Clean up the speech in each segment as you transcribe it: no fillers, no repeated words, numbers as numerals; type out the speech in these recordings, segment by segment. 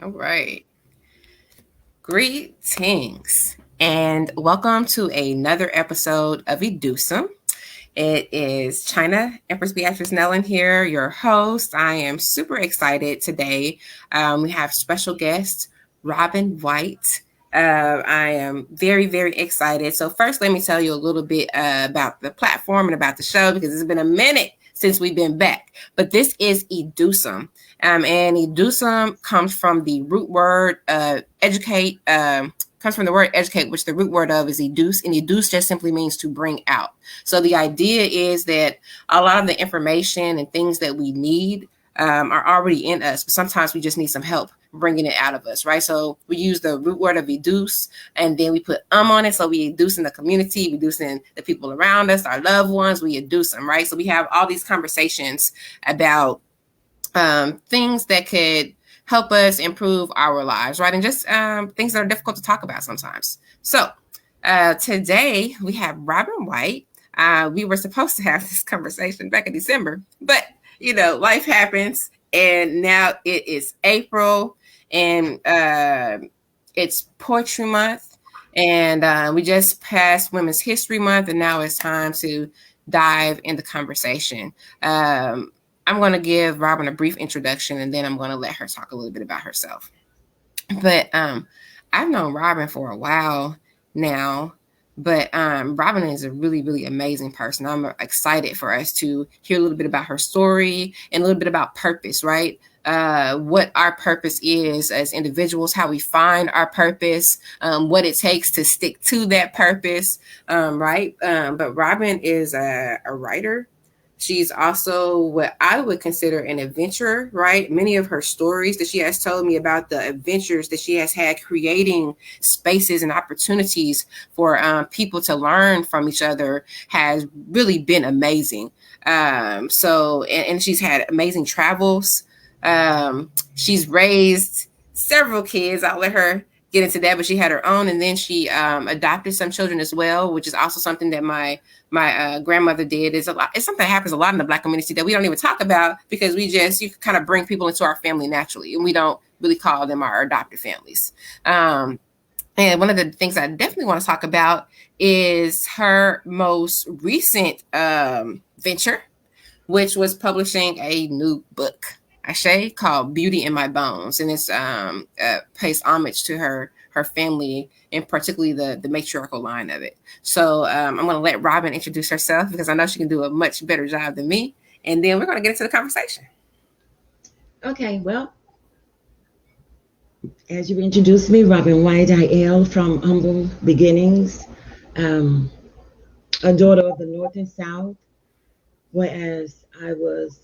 All right. Greetings and welcome to another episode of Educeumm. It is China Empress Beatrice Nellen here, your host. I am super excited today. We have special guest Robin White. I am very, very excited. So first, let me tell you a little bit about the platform and about the show because it's been a minute since we've been back. But this is Educeumm. And Educeumm comes from the root word educate, comes from the word educate, which the root word of is educe, and educe just simply means to bring out. So the idea is that a lot of the information and things that we need are already in us, but sometimes we just need some help bringing it out of us, right? So we use the root word of educe, and then we put on it. So we educe in the community, we educe in the people around us, our loved ones, we educe them, right? So we have all these conversations about things that could help us improve our lives, right? And just things that are difficult to talk about sometimes. So today we have Robin White. We were supposed to have this conversation back in December, but life happens, and now it is April, and it's Poetry Month, and we just passed Women's History Month, and now it's time to dive in the conversation. I'm going to give Robin a brief introduction, and then I'm going to let her talk a little bit about herself. But I've known Robin for a while now, but Robin is a really, really amazing person. I'm excited for us to hear a little bit about her story and a little bit about purpose, right? What our purpose is as individuals, how we find our purpose, what it takes to stick to that purpose, right? But Robin is a writer. She's also what I would consider an adventurer, right? Many of her stories that she has told me about the adventures that she has had creating spaces and opportunities for people to learn from each other has really been amazing. And she's had amazing travels. She's raised several kids. I'll let her get into that, but she had her own, and then she adopted some children as well, which is also something that my grandmother did. It's something that happens a lot in the Black community that we don't even talk about because you kind of bring people into our family naturally, and we don't really call them our adopted families. And one of the things I definitely want to talk about is her most recent venture, which was publishing a new book, Ashe, called Beauty in My Bones. And it's pays homage to her family, and particularly the matriarchal line of it. So I'm going to let Robin introduce herself because I know she can do a much better job than me. And then we're going to get into the conversation. Okay, well, as you introduced me, Robin White, I hail from humble beginnings, a daughter of the North and South, whereas I was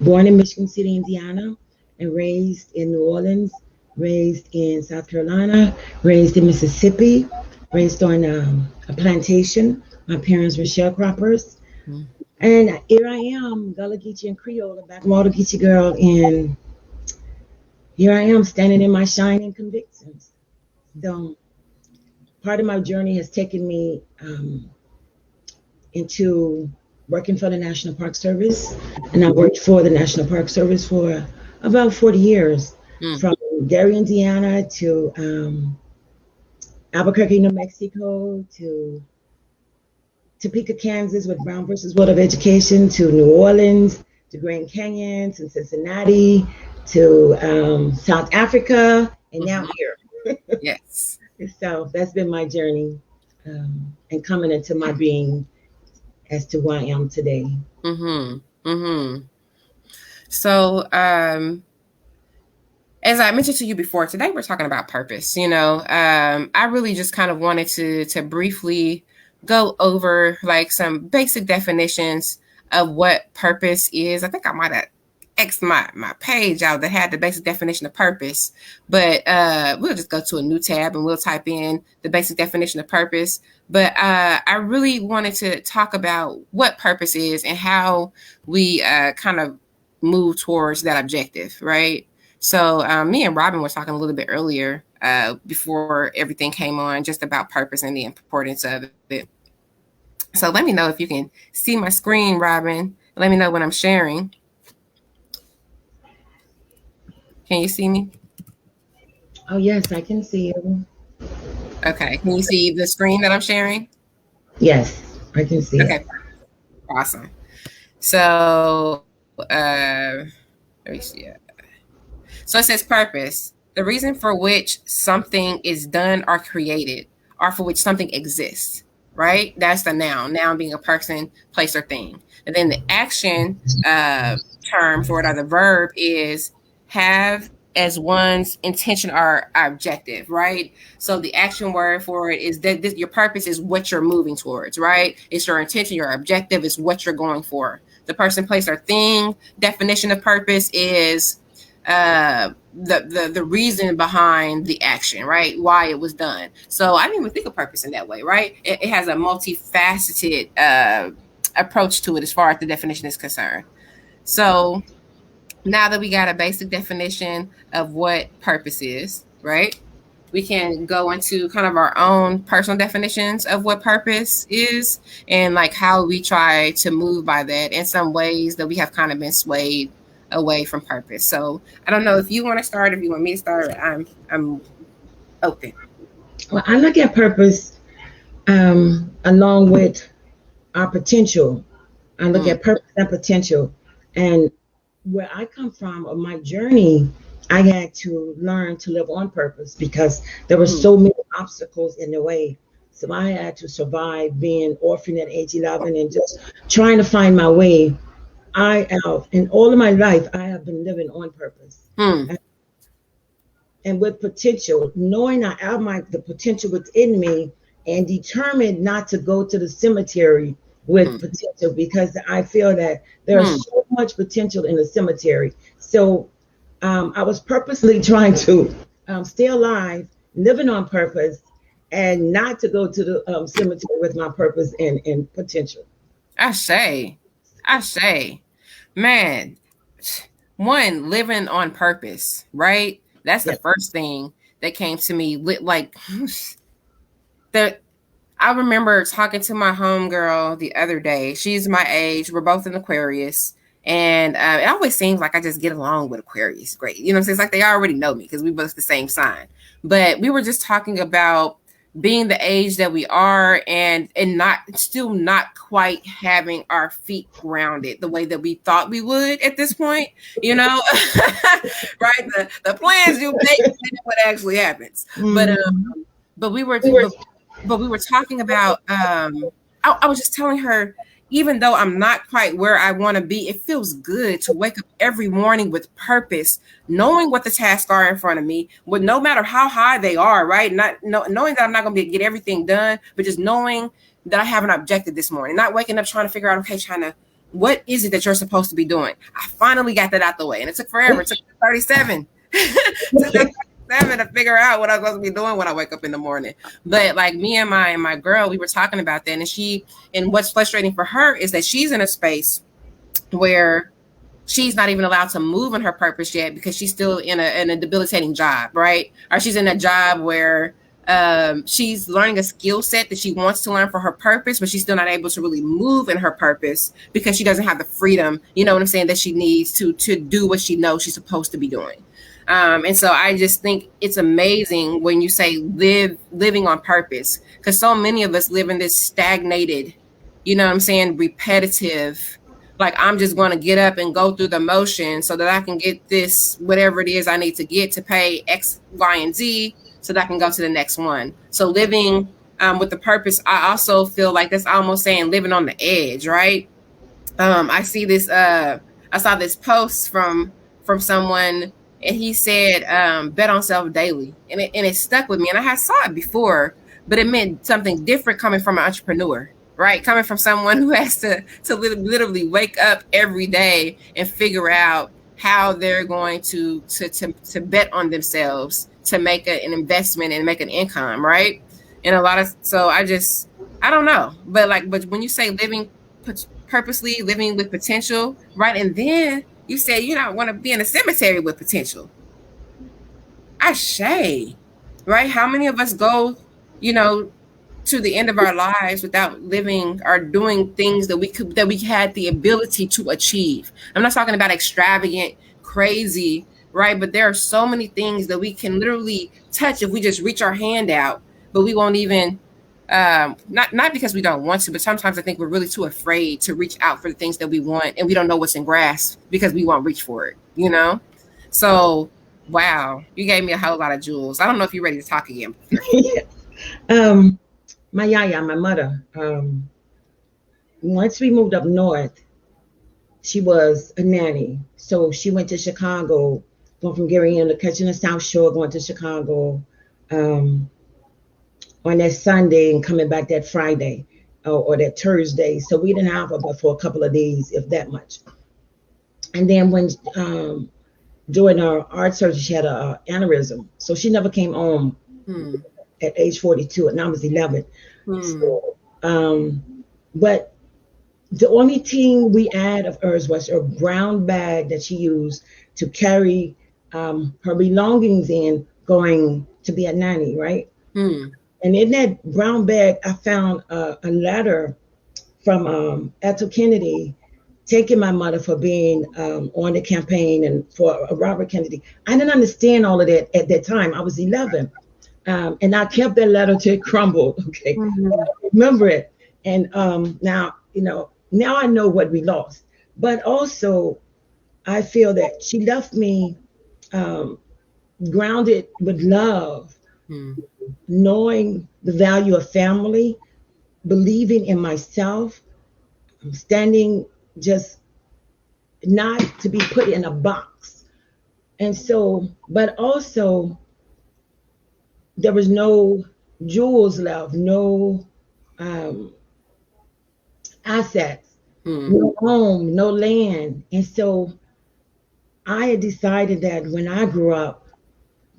born in Michigan City, Indiana, and raised in New Orleans, raised in South Carolina, raised in Mississippi, raised on a plantation. My parents were sharecroppers. Mm. And here I am, Gullah Geechee and Creole, a backwater Geechee girl, and here I am standing in my shining convictions. So part of my journey has taken me into working for the National Park Service, and I worked for the National Park Service for about 40 years, from Gary, Indiana to Albuquerque, New Mexico, to Topeka, Kansas with Brown versus Board of Education, to New Orleans, to Grand Canyon, to Cincinnati, to South Africa, and now here. Yes. So that's been my journey, and coming into my being as to who I am today. So, as I mentioned to you before, today we're talking about purpose. I really just kind of wanted to briefly go over like some basic definitions of what purpose is. I think I might have X'd my page out that had the basic definition of purpose, but we'll just go to a new tab and we'll type in the basic definition of purpose. But I really wanted to talk about what purpose is and how we kind of move towards that objective, right? So me and Robin were talking a little bit earlier before everything came on, just about purpose and the importance of it. So let me know if you can see my screen, Robin. Let me know when I'm sharing. Can you see me? Oh, yes, I can see you. Okay. Can you see the screen that I'm sharing? Yes, I can see it. Okay. Awesome. So, let me see it. So it says purpose, the reason for which something is done or created, or for which something exists, right? That's the noun. Noun being a person, place, or thing. And then the action term for it, or the verb, is have as one's intention or objective, right? So the action word for it is that your purpose is what you're moving towards, right? It's your intention, your objective is what you're going for. The person, place, or thing definition of purpose is the reason behind the action, right? Why it was done. So I didn't even think of purpose in that way, right? It has a multifaceted approach to it as far as the definition is concerned. So now that we got a basic definition of what purpose is, right? We can go into kind of our own personal definitions of what purpose is and like how we try to move by that in some ways that we have kind of been swayed away from purpose. So I don't know if you want to start, if you want me to start, I'm open. Well, I look at purpose along with our potential. I look Mm, at purpose and potential. And where I come from, on my journey, I had to learn to live on purpose because there were mm, so many obstacles in the way. So I had to survive being orphaned at age 11 and just trying to find my way. I have, in all of my life, I have been living on purpose mm, and with potential, knowing I have the potential within me and determined not to go to the cemetery with mm, potential because I feel that there's mm. so much potential in the cemetery. So I was purposely trying to stay alive, living on purpose, and not to go to the cemetery with my purpose and potential. I say, I say, man, one, living on purpose, right? That's the Yes. first thing that came to me. Like the I remember talking to my homegirl the other day. She's my age. We're both in Aquarius. And it always seems like I just get along with Aquarius. Great. You know what I'm saying? It's like they already know me because we both the same sign. But we were just talking about being the age that we are and not still not quite having our feet grounded the way that we thought we would at this point, you know? Right? The plans you make and then what actually happens. But Mhm. but we were We were but we were talking about I was just telling her, even though I'm not quite where I want to be, it feels good to wake up every morning with purpose, knowing what the tasks are in front of me, with no matter how high they are, right? Knowing that I'm not going to get everything done, but just knowing that I have an objective this morning, not waking up trying to figure out, okay, China, what is it that you're supposed to be doing? I finally got that out the way, and it took forever. It took 37. Took that 37 to figure out what I was supposed to be doing when I wake up in the morning. But like me and my girl, we were talking about that, and what's frustrating for her is that she's in a space where she's not even allowed to move in her purpose yet because she's still in a debilitating job, right? Or she's in a job where she's learning a skill set that she wants to learn for her purpose, but she's still not able to really move in her purpose because she doesn't have the freedom, you know what I'm saying, that she needs to do what she knows she's supposed to be doing. And so I just think it's amazing when you say living on purpose, because so many of us live in this stagnated, you know what I'm saying, repetitive, like I'm just going to get up and go through the motion so that I can get this, whatever it is I need to get to pay X, Y, and Z so that I can go to the next one. So living with the purpose, I also feel like that's almost saying living on the edge, right? I see this I saw this post from someone, and he said bet on self daily, and it stuck with me, and I had saw it before, but it meant something different coming from an entrepreneur, right? Coming from someone who has to literally wake up every day and figure out how they're going to bet on themselves to make an investment and make an income, right? And a lot of, so I don't know, but when you say living purposely, living with potential, right? And then you say you don't want to be in a cemetery with potential. I say, right? How many of us go, you know, to the end of our lives without living or doing things that we had the ability to achieve? I'm not talking about extravagant, crazy, right? But there are so many things that we can literally touch if we just reach our hand out, but we won't even not because we don't want to, but sometimes I think we're really too afraid to reach out for the things that we want, and we don't know what's in grasp because we won't reach for it, you know? So wow, you gave me a whole lot of jewels. I don't know if you're ready to talk again. um, my yaya, my mother, once we moved up north, she was a nanny. So she went to Chicago, going from Gary to catching the South Shore, going to Chicago um, on that Sunday and coming back that Friday or that Thursday. So we didn't have her but for a couple of days, if that much. And then when during her art surgery, she had a aneurysm. So she never came home at age 42, and I was 11. So, but the only thing we had of hers was her brown bag that she used to carry her belongings in going to be a nanny, right? And in that brown bag, I found a letter from Ethel Kennedy taking my mother for being on the campaign and for Robert Kennedy. I didn't understand all of that at that time. I was 11. And I kept that letter till it crumbled. Okay. I remember it. And now, now I know what we lost. But also, I feel that she left me grounded with love, knowing the value of family, believing in myself, standing just not to be put in a box. And so, but also, there was no jewels left, no um, assets, no home, no land. And so I had decided that when I grew up,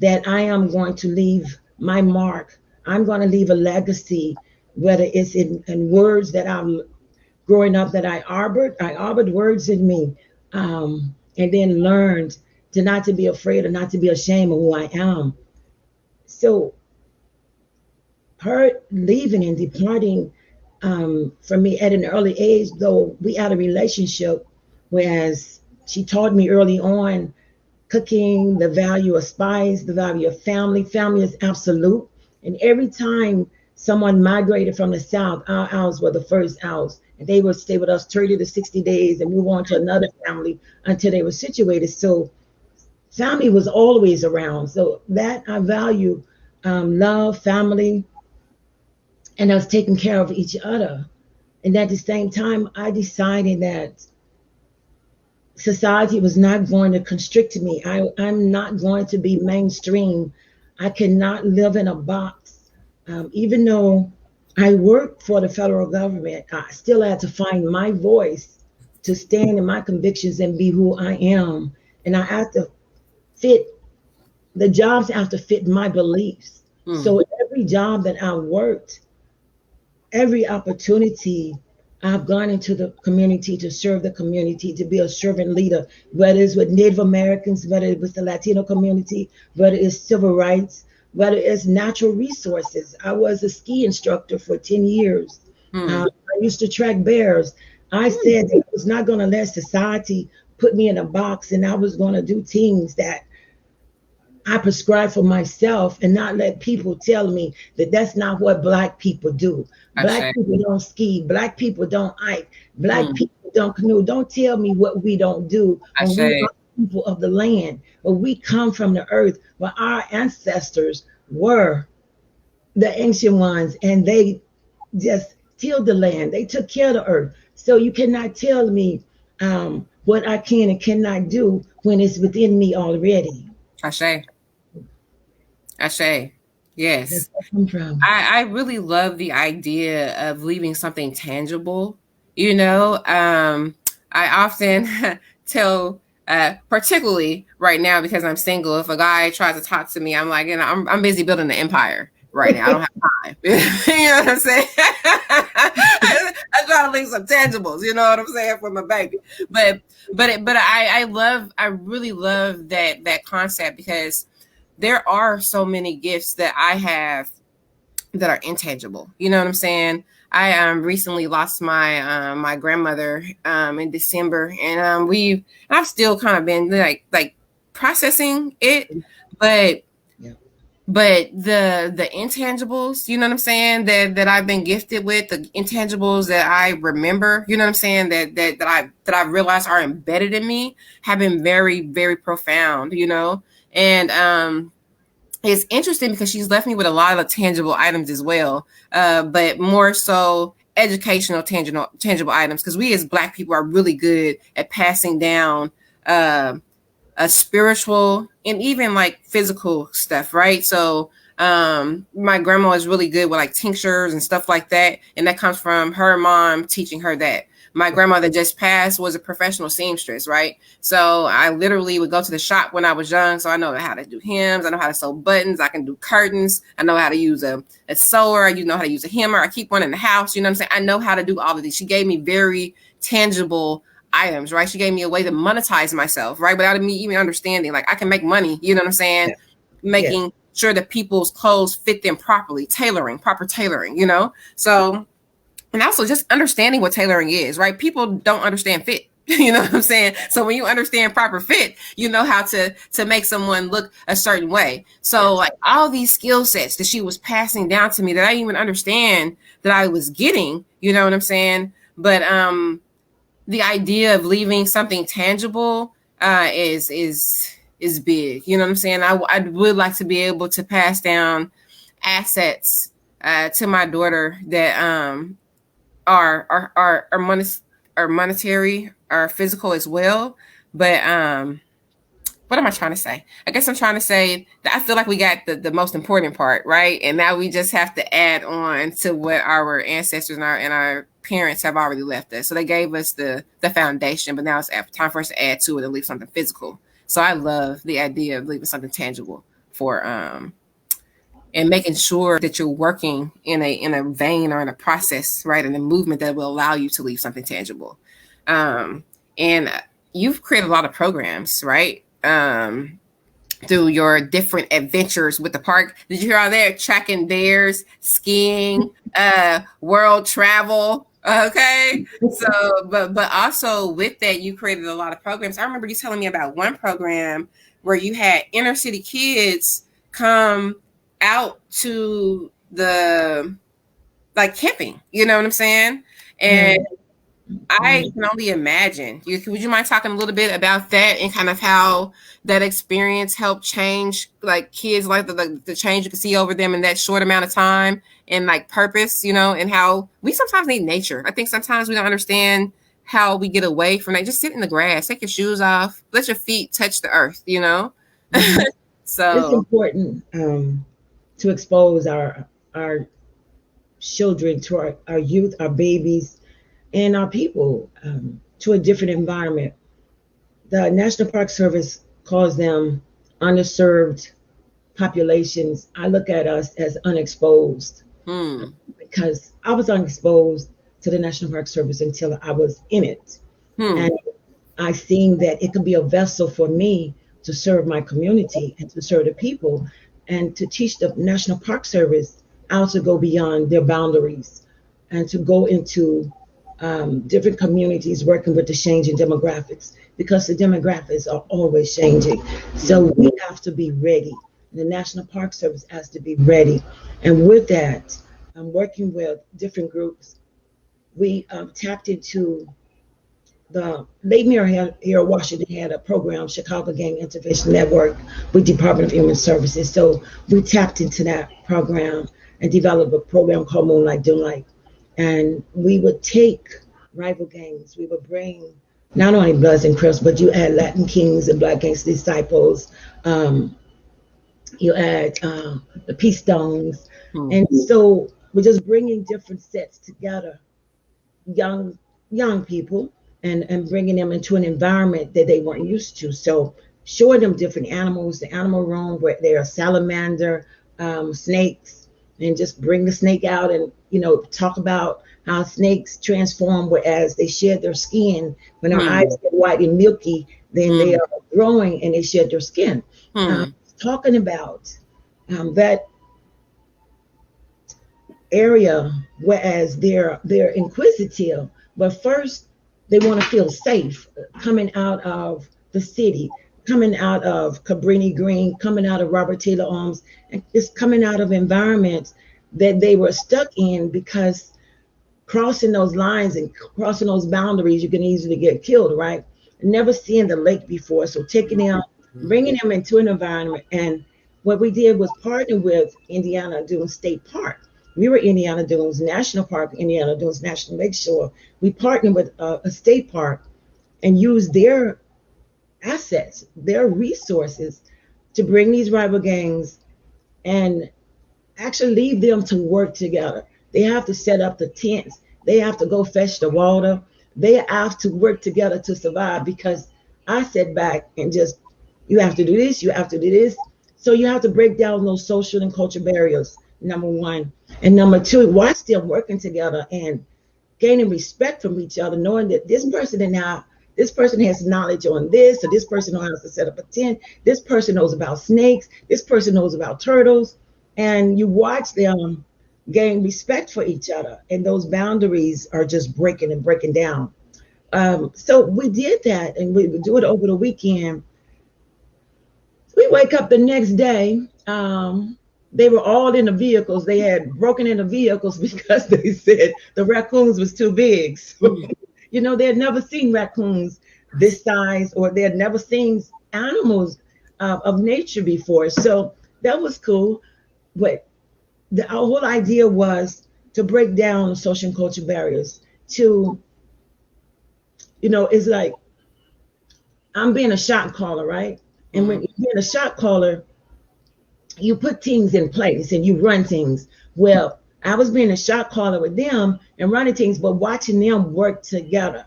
that I am going to leave my mark. I'm going to leave a legacy, whether it's in words that I'm growing up that I harbored words in me, and then learned to not to be afraid or not to be ashamed of who I am. So her leaving and departing from me at an early age, though we had a relationship, whereas she taught me early on cooking, the value of spice, the value of family. Family is absolute. And every time someone migrated from the South, our house were the first house. And they would stay with us 30 to 60 days and move on to another family until they were situated. So family was always around. So that I value love, family, and us taking care of each other. And at the same time, I decided that society was not going to constrict me. I'm not going to be mainstream. I cannot live in a box. Even though I work for the federal government, I still had to find my voice to stand in my convictions and be who I am. And I have to fit, the jobs have to fit my beliefs. So every job that I worked, every opportunity I've gone into the community to serve the community, to be a servant leader, whether it's with Native Americans, whether it's with the Latino community, whether it's civil rights, whether it's natural resources. I was a ski instructor for 10 years. I used to track bears. I said that I was not going to let society put me in a box, and I was going to do things that I prescribe for myself and not let people tell me that that's not what Black people do. Black people don't ski. Black people don't hike. Black people don't canoe. Don't tell me what we don't do when we are people of the land. But we come from the earth where our ancestors were the ancient ones, and they just tilled the land. They took care of the earth. So you cannot tell me what I can and cannot do when it's within me already. Ashe. Ashe. That's Yes. where I come from. I really love the idea of leaving something tangible. You know, I often tell, particularly right now because I'm single, if a guy tries to talk to me, I'm like, I'm busy building an empire right now. I don't have time. You know what I'm saying? I try to leave some tangibles. You know what I'm saying, for my baby. I really love that concept because there are so many gifts that I have that are intangible. You know what I'm saying? I recently lost my grandmother in December, and I've still kind of been like processing it, but Yeah. the intangibles, you know what I'm saying, that I've been gifted with, the intangibles that I remember, you know what I'm saying, that I realized are embedded in me, have been very, very profound, you know. And it's interesting because she's left me with a lot of tangible items as well, but more so educational tangible items, because we as Black people are really good at passing down uh, a spiritual and even like physical stuff, right? So my grandma is really good with like tinctures and stuff like that, and that comes from her mom teaching her that. My grandma that just passed was a professional seamstress, right? So I literally would go to the shop when I was young. So I know how to do hems, I know how to sew buttons, I can do curtains, I know how to use a sewer, you know how to use a hemmer. I keep one in the house, you know what I'm saying? I know how to do all of these. She gave me very tangible items, right? She gave me a way to monetize myself, right? Without me even understanding, like I can make money, you know what I'm saying? Yeah. Yes. Making sure that people's clothes fit them properly, proper tailoring, you know? So, and also just understanding what tailoring is, right? People don't understand fit. You know what I'm saying? So when you understand proper fit, you know how to make someone look a certain way. So Yes. like all these skill sets that she was passing down to me that I didn't even understand that I was getting, you know what I'm saying? But the idea of leaving something tangible is big. You know what I'm saying? I would like to be able to pass down assets to my daughter that are monetary, are physical as well. But what am I trying to say? I guess I'm trying to say that I feel like we got the most important part, right? And now we just have to add on to what our ancestors and our parents have already left us. So they gave us the foundation, but now it's time for us to add to it and leave something physical. So I love the idea of leaving something tangible for and making sure that you're working in a vein or in a process, right, in a movement that will allow you to leave something tangible. And you've created a lot of programs, right? Through your different adventures with the park. Did you hear all that? Tracking bears, skiing, world travel. Okay. So, but also with that, you created a lot of programs. I remember you telling me about one program where you had inner city kids come out to the like camping. You know what I'm saying? And Right. I Right. can only imagine. Would you mind talking a little bit about that and kind of how that experience helped change like kids, like the change you can see over them in that short amount of time, and like purpose, you know, and how we sometimes need nature. I think sometimes we don't understand how we get away from that. Just sit in the grass, take your shoes off, let your feet touch the earth, you know? Mhm. It's So, important to expose our children, to our youth, our babies, and our people to a different environment. The National Park Service calls them underserved populations. I look at us as unexposed hmm, because I was unexposed to the National Park Service until I was in it. hmm, And I seen that it could be a vessel for me to serve my community and to serve the people and to teach the National Park Service how to go beyond their boundaries and to go into different communities working with the changing demographics because the demographics are always changing. hmm, So we have to be ready. The National Park Service has to be ready. And with that, I'm working with different groups. We tapped into the late mayor here in Washington had a program, Chicago Gang Intervention Network, with Department of Human Services. So we tapped into that program and developed a program called Moonlight Doonlight. And we would take rival gangs. We would bring not only Bloods and Crips, but you add Latin Kings and Black Gangster Disciples. Um, you add the Peace Stones. hmm, And so we're just bringing different sets together, young young people, and bringing them into an environment that they weren't used to. So showing them different animals, the animal room where there are salamander, snakes, and just bring the snake out and talk about how snakes transform whereas they shed their skin when their hmm, eyes get white and milky, then they hmm, are growing and they shed their skin. um, hmm, Talking about that area, whereas they're inquisitive, but first they want to feel safe coming out of the city. coming out of Cabrini Green, coming out of Robert Taylor Arms, and it's coming out of environments that they were stuck in because crossing those lines and crossing those boundaries, you can easily get killed, right? Never seeing the lake before. So taking them, bringing them into an environment. And what we did was partner with Indiana Dunes State Park. We were Indiana Dunes National Park, Indiana Dunes National Lakeshore. We partnered with a state park and used their assets, their resources to bring these rival gangs and actually leave them to work together. They have to set up the tents. They have to go fetch the water. They have to work together to survive because I sat back and just, you have to do this, you have to do this. So you have to break down those social and cultural barriers, number one. And number two, watch them working together and gaining respect from each other, knowing that this person has knowledge on this, or this person knows how to set up a tent, this person knows about snakes, this person knows about turtles, and you watch them gain respect for each other, and those boundaries are just breaking and breaking down. So we did that, and we would do it over the weekend. We wake up the next day. They were all in the vehicles. They had broken into vehicles because they said the raccoons was too big. So, they had never seen raccoons this size, or they had never seen animals of nature before. So that was cool. But our whole idea was to break down social and cultural barriers. It's like I'm being a shot caller, right? And when you're being a shot caller, you put things in place and you run things. Well, I was being a shot caller with them and running things, but watching them work together.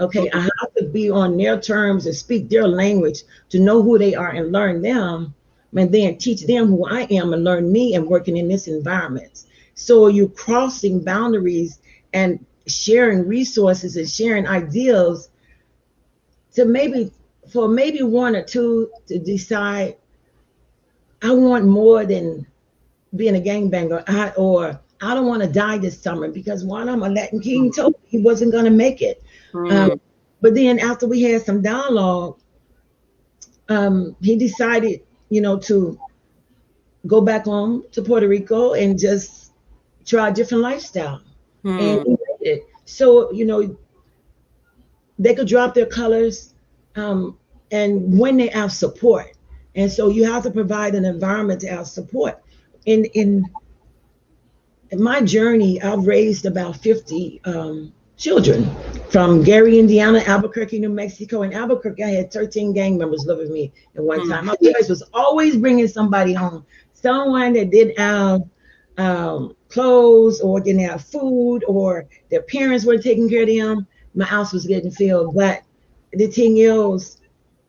Okay, I have to be on their terms and speak their language to know who they are and learn them, and then teach them who I am and learn me and working in this environment. So you crossing boundaries and sharing resources and sharing ideas to maybe one or two to decide I want more than being a gangbanger, or I don't want to die this summer because one of my Latin King told me he wasn't going to make it. But then after we had some dialogue, he decided, to go back home to Puerto Rico and just try a different lifestyle. And he made it. So, they could drop their colors, and when they have support. And so you have to provide an environment to have support. In my journey, I've raised about 50 children from Gary, Indiana, Albuquerque, New Mexico. In Albuquerque, I had 13 gang members live with me at one time. My parents was always bringing somebody home, someone that didn't have clothes or didn't have food, or their parents were taking care of them. My house was getting filled. But the thing is,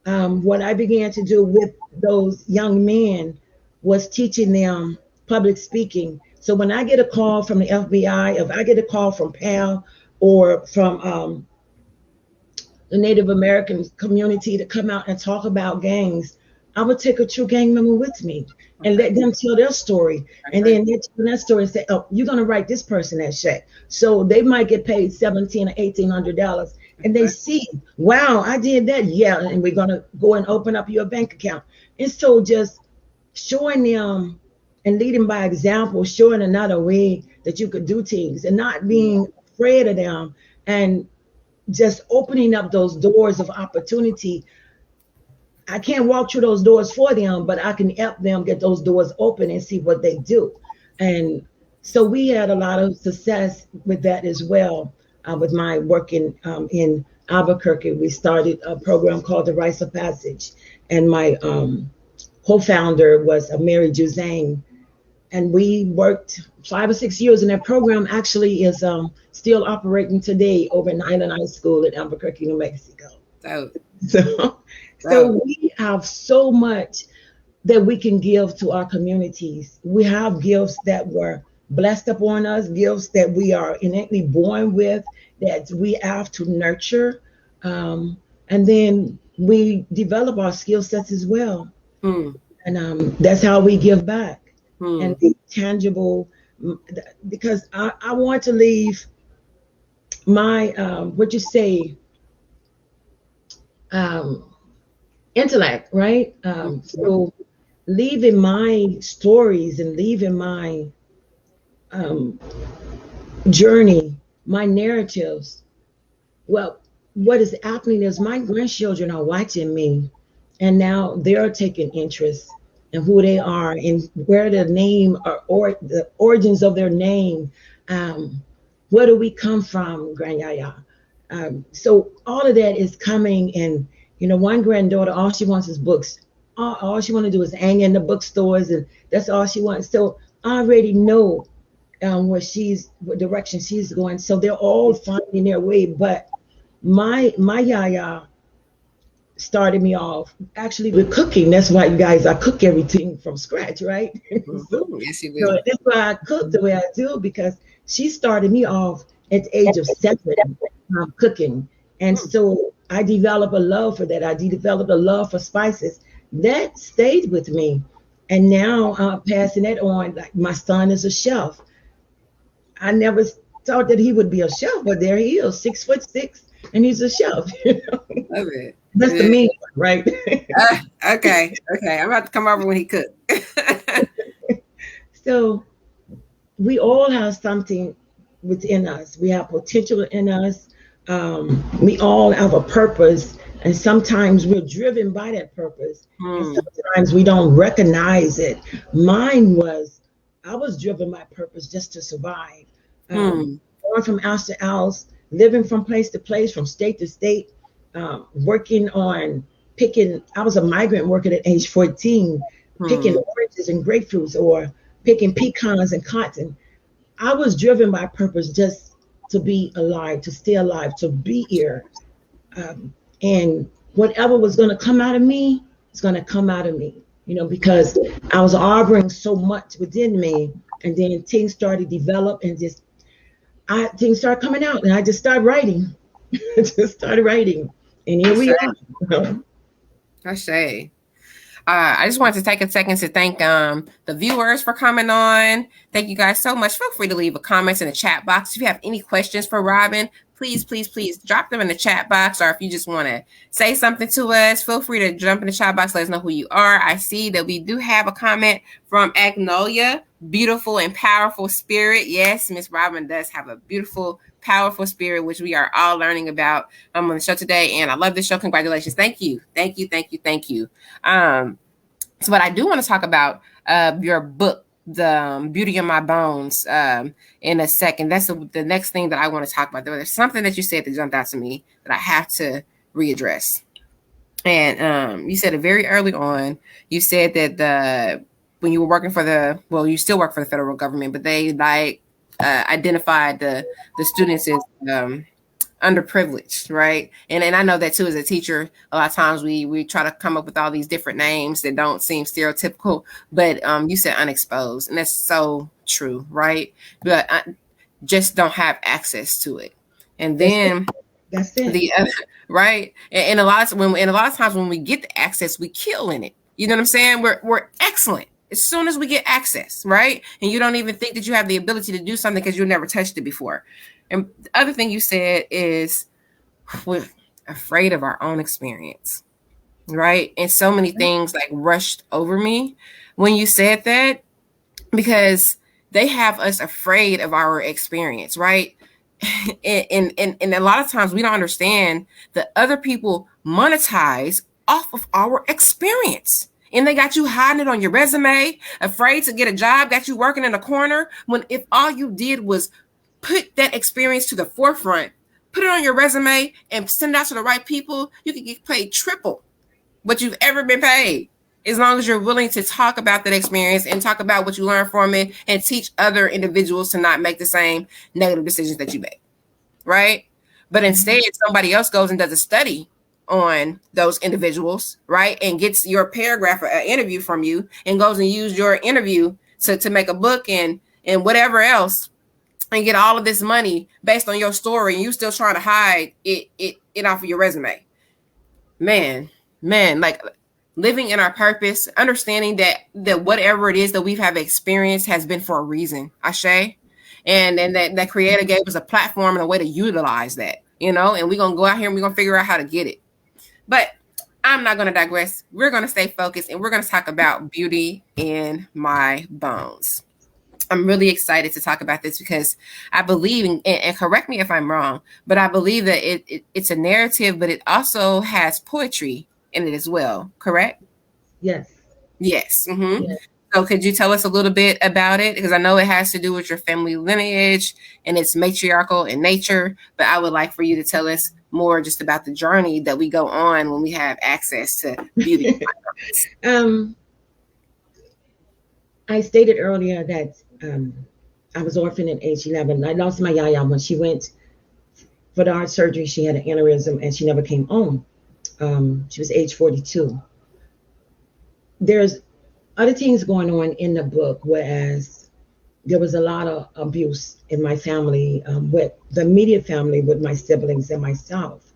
what I began to do with those young men was teaching them public speaking. So when I get a call from the FBI, if I get a call from PAL or from the Native American community to come out and talk about gangs, I would take a true gang member with me and let them tell their story. And then they tell that story and say, oh, you're going to write this person that check. So they might get paid $1,700 or $1,800. And they see, wow, I did that. Yeah. And we're going to go and open up your bank account. And so just showing them and leading by example, showing another way that you could do things and not being afraid of them, and just opening up those doors of opportunity. I can't walk through those doors for them, but I can help them get those doors open and see what they do. And so we had a lot of success with that as well. With my work in Albuquerque, we started a program called the Rites of Passage, and my co-founder was Mary Juzang, and we worked 5 or 6 years, and that program actually is still operating today over in Island High School in Albuquerque, New Mexico. So we have so much that we can give to our communities. We have gifts that were blessed upon us, gifts that we are innately born with, that we have to nurture. And then we develop our skill sets as well. And that's how we give back and be tangible, because I want to leave my, what you say, intellect, right? So leaving my stories and leaving my um, journey, my narratives. Well, what is happening is my grandchildren are watching me, and now they're taking interest in who they are and where their name or the origins of their name. Um, where do we come from, Grand Yaya? So all of that is coming, and one granddaughter, all she wants is books. All she want to do is hang in the bookstores, and that's all she wants. So I already know what direction she's going. So they're all finding their way. But my yaya started me off actually with cooking. That's why, you guys, I cook everything from scratch, right? so, Yes, you so will. that's why I cook the way I do, because she started me off at the age of 7 cooking. And Mm, so I developed a love for that. I developed a love for spices. That stayed with me. And now I'm passing that on. Like, my son is a chef. I never thought that he would be a chef, but there he is, 6'6", and he's a chef. love it. That's the Yeah. main one, right? Okay. Okay. I'm about to come over when he cooked. So we all have something within us. We have potential in us. We all have a purpose, and sometimes we're driven by that purpose, and Hmm. sometimes we don't recognize it. Mine was, I was driven by purpose just to survive. Hmm. Going from house to house, living from place to place, from state to state, working on picking. I was a migrant worker at age 14, picking Hmm. oranges and grapefruits, or picking pecans and cotton. I was driven by purpose just to be alive, to stay alive, to be here. And whatever was going to come out of me is going to come out of me, because I was harboring so much within me. And then things started to develop, and things started coming out, and I just started writing. Just started writing. And here I say. we are. I say. I just wanted to take a second to thank the viewers for coming on. Thank you guys so much. Feel free to leave a comment in the chat box. If you have any questions for Robin, please, please, please drop them in the chat box. Or if you just want to say something to us, feel free to jump in the chat box. Let us know who you are. I see that we do have a comment from Agnolia. Beautiful and powerful spirit. Yes, Miss Robin does have a beautiful, powerful spirit, which we are all learning about on the show today. And I love this show. Congratulations. Thank you. Thank you. Thank you. Thank you. So, but I do want to talk about your book, The Beauty of My Bones, in a second. That's the next thing that I want to talk about. There's something that you said that jumped out to me that I have to readdress. And you said it very early on. You said that when you were working for you still work for the federal government, but they identified the students as underprivileged, right? And I know that too as a teacher. A lot of times we try to come up with all these different names that don't seem stereotypical, but you said unexposed, and that's so true, right? But I just don't have access to it. And That's it. then That's it. the other, right? And a lot of times when we get the access, we kill in it. You know what I'm saying? We're excellent as soon as we get access, right? And you don't even think that you have the ability to do something because you've never touched it before. And the other thing you said is we're afraid of our own experience, right? And so many things like rushed over me when you said that, because they have us afraid of our experience, right? And a lot of times we don't understand that other people monetize off of our experience. And they got you hiding it on your resume, afraid to get a job, got you working in a corner, when if all you did was put that experience to the forefront, put it on your resume, and send it out to the right people, you can get paid triple what you've ever been paid. As long as you're willing to talk about that experience and talk about what you learned from it and teach other individuals to not make the same negative decisions that you make, right? But instead, somebody else goes and does a study on those individuals, right? And gets your paragraph or an interview from you and goes and use your interview to make a book and whatever else, and get all of this money based on your story, and you still trying to hide it off of your resume. Man, like living in our purpose, understanding that whatever it is that we've have experienced has been for a reason. Ashe. And that creator gave us a platform and a way to utilize that, and we're gonna go out here and we're gonna figure out how to get it. But I'm not going to digress. We're going to stay focused and we're going to talk about beauty in my bones. I'm really excited to talk about this because I believe, and correct me if I'm wrong, but I believe that it's a narrative, but it also has poetry in it as well. Correct? Yes. Yes. Yes. So, could you tell us a little bit about it? Because I know it has to do with your family lineage and it's matriarchal in nature, but I would like for you to tell us more just about the journey that we go on when we have access to beauty. um, I stated earlier that I was orphaned at age 11. I lost my yaya when she went for the heart surgery. She had an aneurysm and she never came home. She was age 42. There's other things going on in the book, whereas there was a lot of abuse in my family, with the immediate family, with my siblings and myself.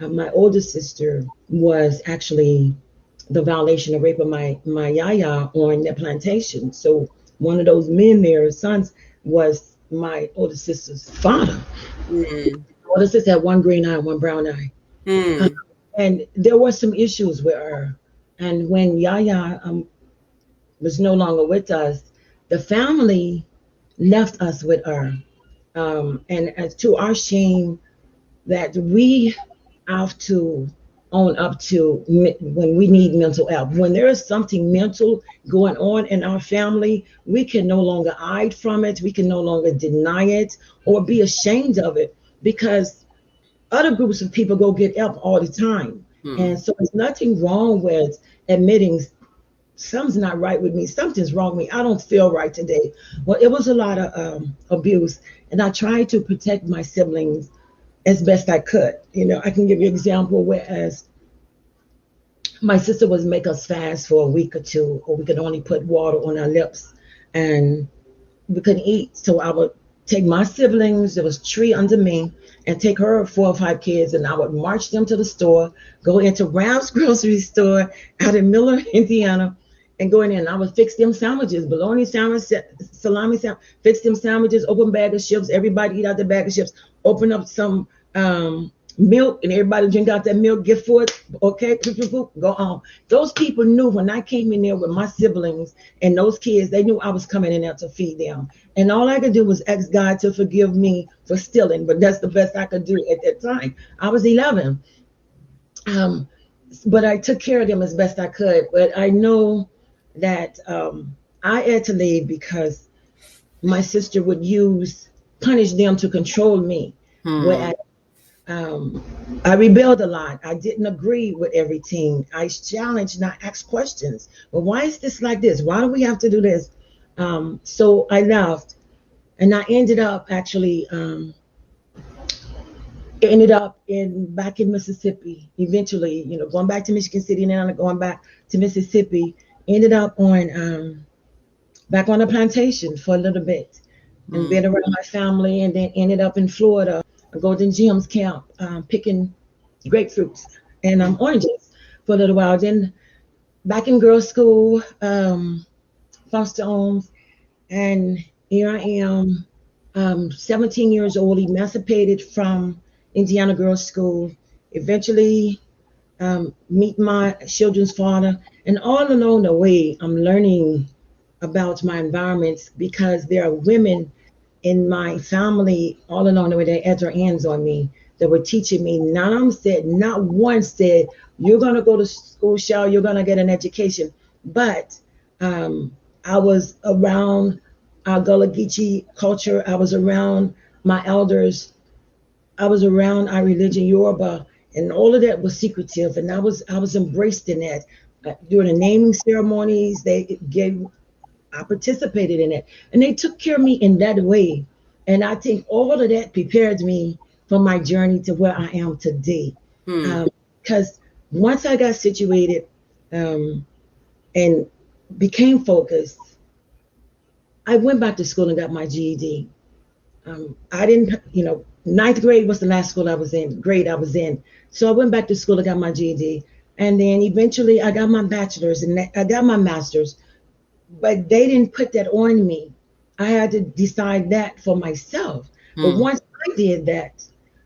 My older sister was actually the violation of rape of my yaya on the plantation. So one of those men there, sons, was my older sister's father. Mm, My older sister had one green eye and one brown eye. Uh, mm, and there were some issues with her. And when Yaya was no longer with us, the family left us with her. And as to our shame, that we have to own up to when we need mental help. When there is something mental going on in our family, we can no longer hide from it. We can no longer deny it or be ashamed of it, because other groups of people go get help all the time. And mm. so there's nothing wrong with admitting something's not right with me. Something's wrong with me. I don't feel right today. Well, it was a lot of abuse, and I tried to protect my siblings as best I could. I can give you an example. Whereas my sister would make us fast for a week or two, or we could only put water on our lips, and we couldn't eat. So I would take my siblings, there was three under me, and take her 4 or 5 kids, and I would march them to the store, go into Ralph's grocery store out in Miller, Indiana, and go in there, and I would fix them sandwiches, bologna sandwich, salami sandwich, fix them sandwiches, open bag of chips, everybody eat out the bag of chips, open up some milk, and everybody drink out that milk, get for it, okay, go on. Those people knew when I came in there with my siblings and those kids, they knew I was coming in there to feed them. And all I could do was ask God to forgive me for stealing, but that's the best I could do at that time. I was 11. Um, but I took care of them as best I could. But I know that I had to leave because my sister would punish them to control me. Hmm. Whereas um, I rebelled a lot. I didn't agree with everything. I challenged and I asked questions. Well, why is this like this? Why do we have to do this? So I left, and I ended up in back in Mississippi. Eventually, going back to Michigan City, and then going back to Mississippi. Ended up on back on a plantation for a little bit, and Hmm. been around my family, and then ended up in Florida, a Golden Gems camp, picking grapefruits and Hmm. oranges for a little while. Then back in girls' school, foster homes, and here I am, 17 years old, emancipated from Indiana Girls School. Eventually, meet my children's father, and all along the way, I'm learning about my environments, because there are women in my family all along the way that had their hands on me, that were teaching me. None of them said, not one said, you're going to go to school, Shell, you're going to get an education. But um, I was around our Gullah Geechee culture. I was around my elders. I was around our religion, Yoruba, and all of that was secretive. And I was embraced in that. During the naming ceremonies, I participated in it, and they took care of me in that way. And I think all of that prepared me for my journey to where I am today. Hmm. Because once I got situated, um, and became focused, I went back to school and got my GED. I didn't, ninth grade was the last school I was in, grade I was in. So I went back to school and got my GED. And then eventually I got my bachelor's and I got my master's, but they didn't put that on me. I had to decide that for myself. But Hmm. once I did that,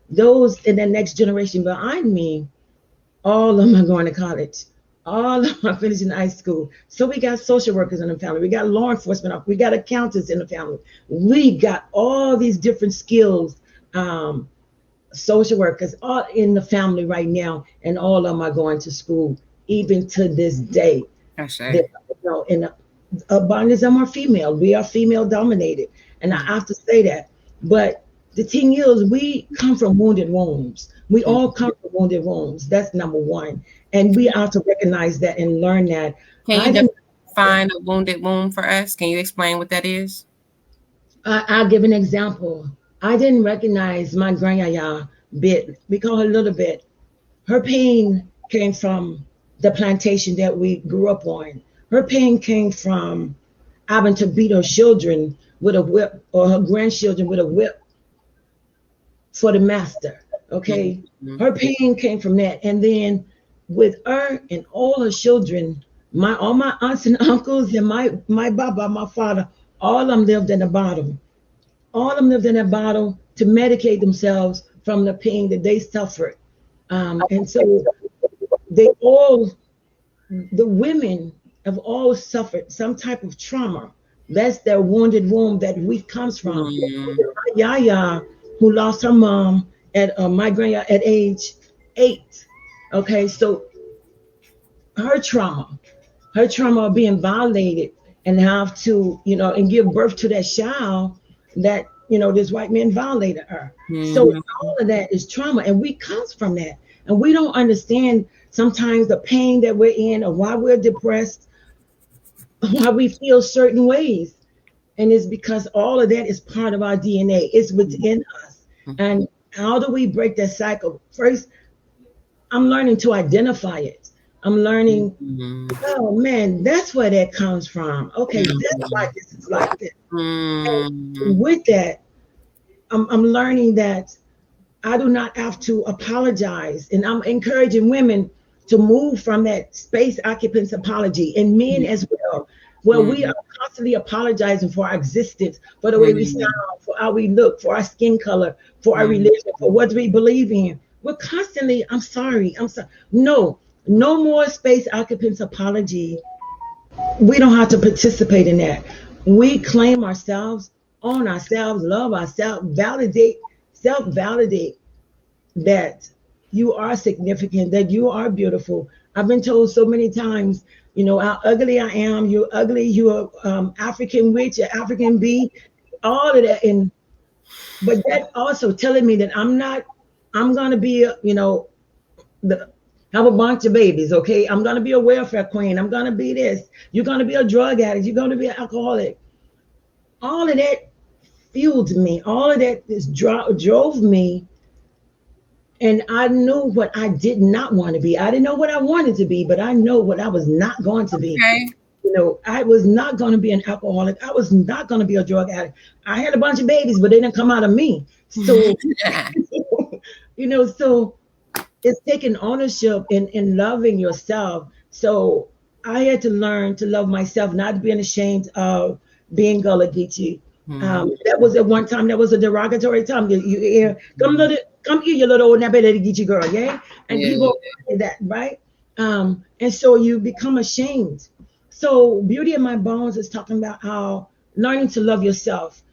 those in the next generation behind me All of them are going to college. All of them are finishing high school. So we got social workers in the family. We got law enforcement. We got accountants in the family. We got all these different skills, social workers all in the family right now, and all of them are going to school, even to this day. I say. That, and abundance of them are female. We are female dominated, and I have to say that. But the thing is, we come from wounded wombs. We all come from wounded wombs. That's number one, and we have to recognize that and learn that. Can I you didn't. define a wounded womb for us? Can you explain what that is? I'll give an example. I didn't recognize my grandmama bit. We call her Little Bit. Her pain came from the plantation that we grew up on. Her pain came from having to beat her children with a whip, or her grandchildren with a whip for the master. Okay. Mm-hmm. Her pain came from that. And then with her and all her children, all my aunts and uncles and my baba, my father, all of them lived in the bottom. All of them lived in that bottle to medicate themselves from the pain that they suffered. And so they all, the women have all suffered some type of trauma. That's their wounded womb that we comes from. Mm-hmm. My Yaya, who lost her mom at my grandma at age 8. Okay, so her trauma of being violated and have to, and give birth to that child that, this white man violated her. So Mm-hmm. all of that is trauma, and we comes from that. And we don't understand sometimes the pain that we're in, or why we're depressed, why we feel certain ways. And it's because all of that is part of our DNA. It's within us. And how do we break that cycle? First, I'm learning to identify it. I'm learning, Mm-hmm. oh man, that's where that comes from. Okay, that's why this is like this. Mm-hmm. And with that, I'm learning that I do not have to apologize. And I'm encouraging women to move from that space occupants apology, and men as well, where we are constantly apologizing for our existence, for the way we sound, for how we look, for our skin color, for our religion, for what we believe in. We're constantly, I'm sorry. No, no more space occupants apology. We don't have to participate in that. We claim ourselves, own ourselves, love ourselves, self validate that you are significant, that you are beautiful. I've been told so many times, how ugly I am. You're ugly. You're African witch, you're African bee, all of that. But that also telling me that I'm gonna be, have a bunch of babies. Okay, I'm gonna be a welfare queen. I'm gonna be this. You're gonna be a drug addict. You're gonna be an alcoholic. All of that fueled me. All of that drove me. And I knew what I did not want to be. I didn't know what I wanted to be, but I know what I was not going to be. Okay. I was not going to be an alcoholic. I was not going to be a drug addict. I had a bunch of babies, but they didn't come out of me. So, so it's taking ownership in loving yourself. So I had to learn to love myself, not being ashamed of being Gullah Geechee. That was at one time, that was a derogatory time. You hear, come here, you little old nappy Geechee girl, yeah? And people say that, right? And so you become ashamed. So Beauty in My Bones is talking about how learning to love yourself.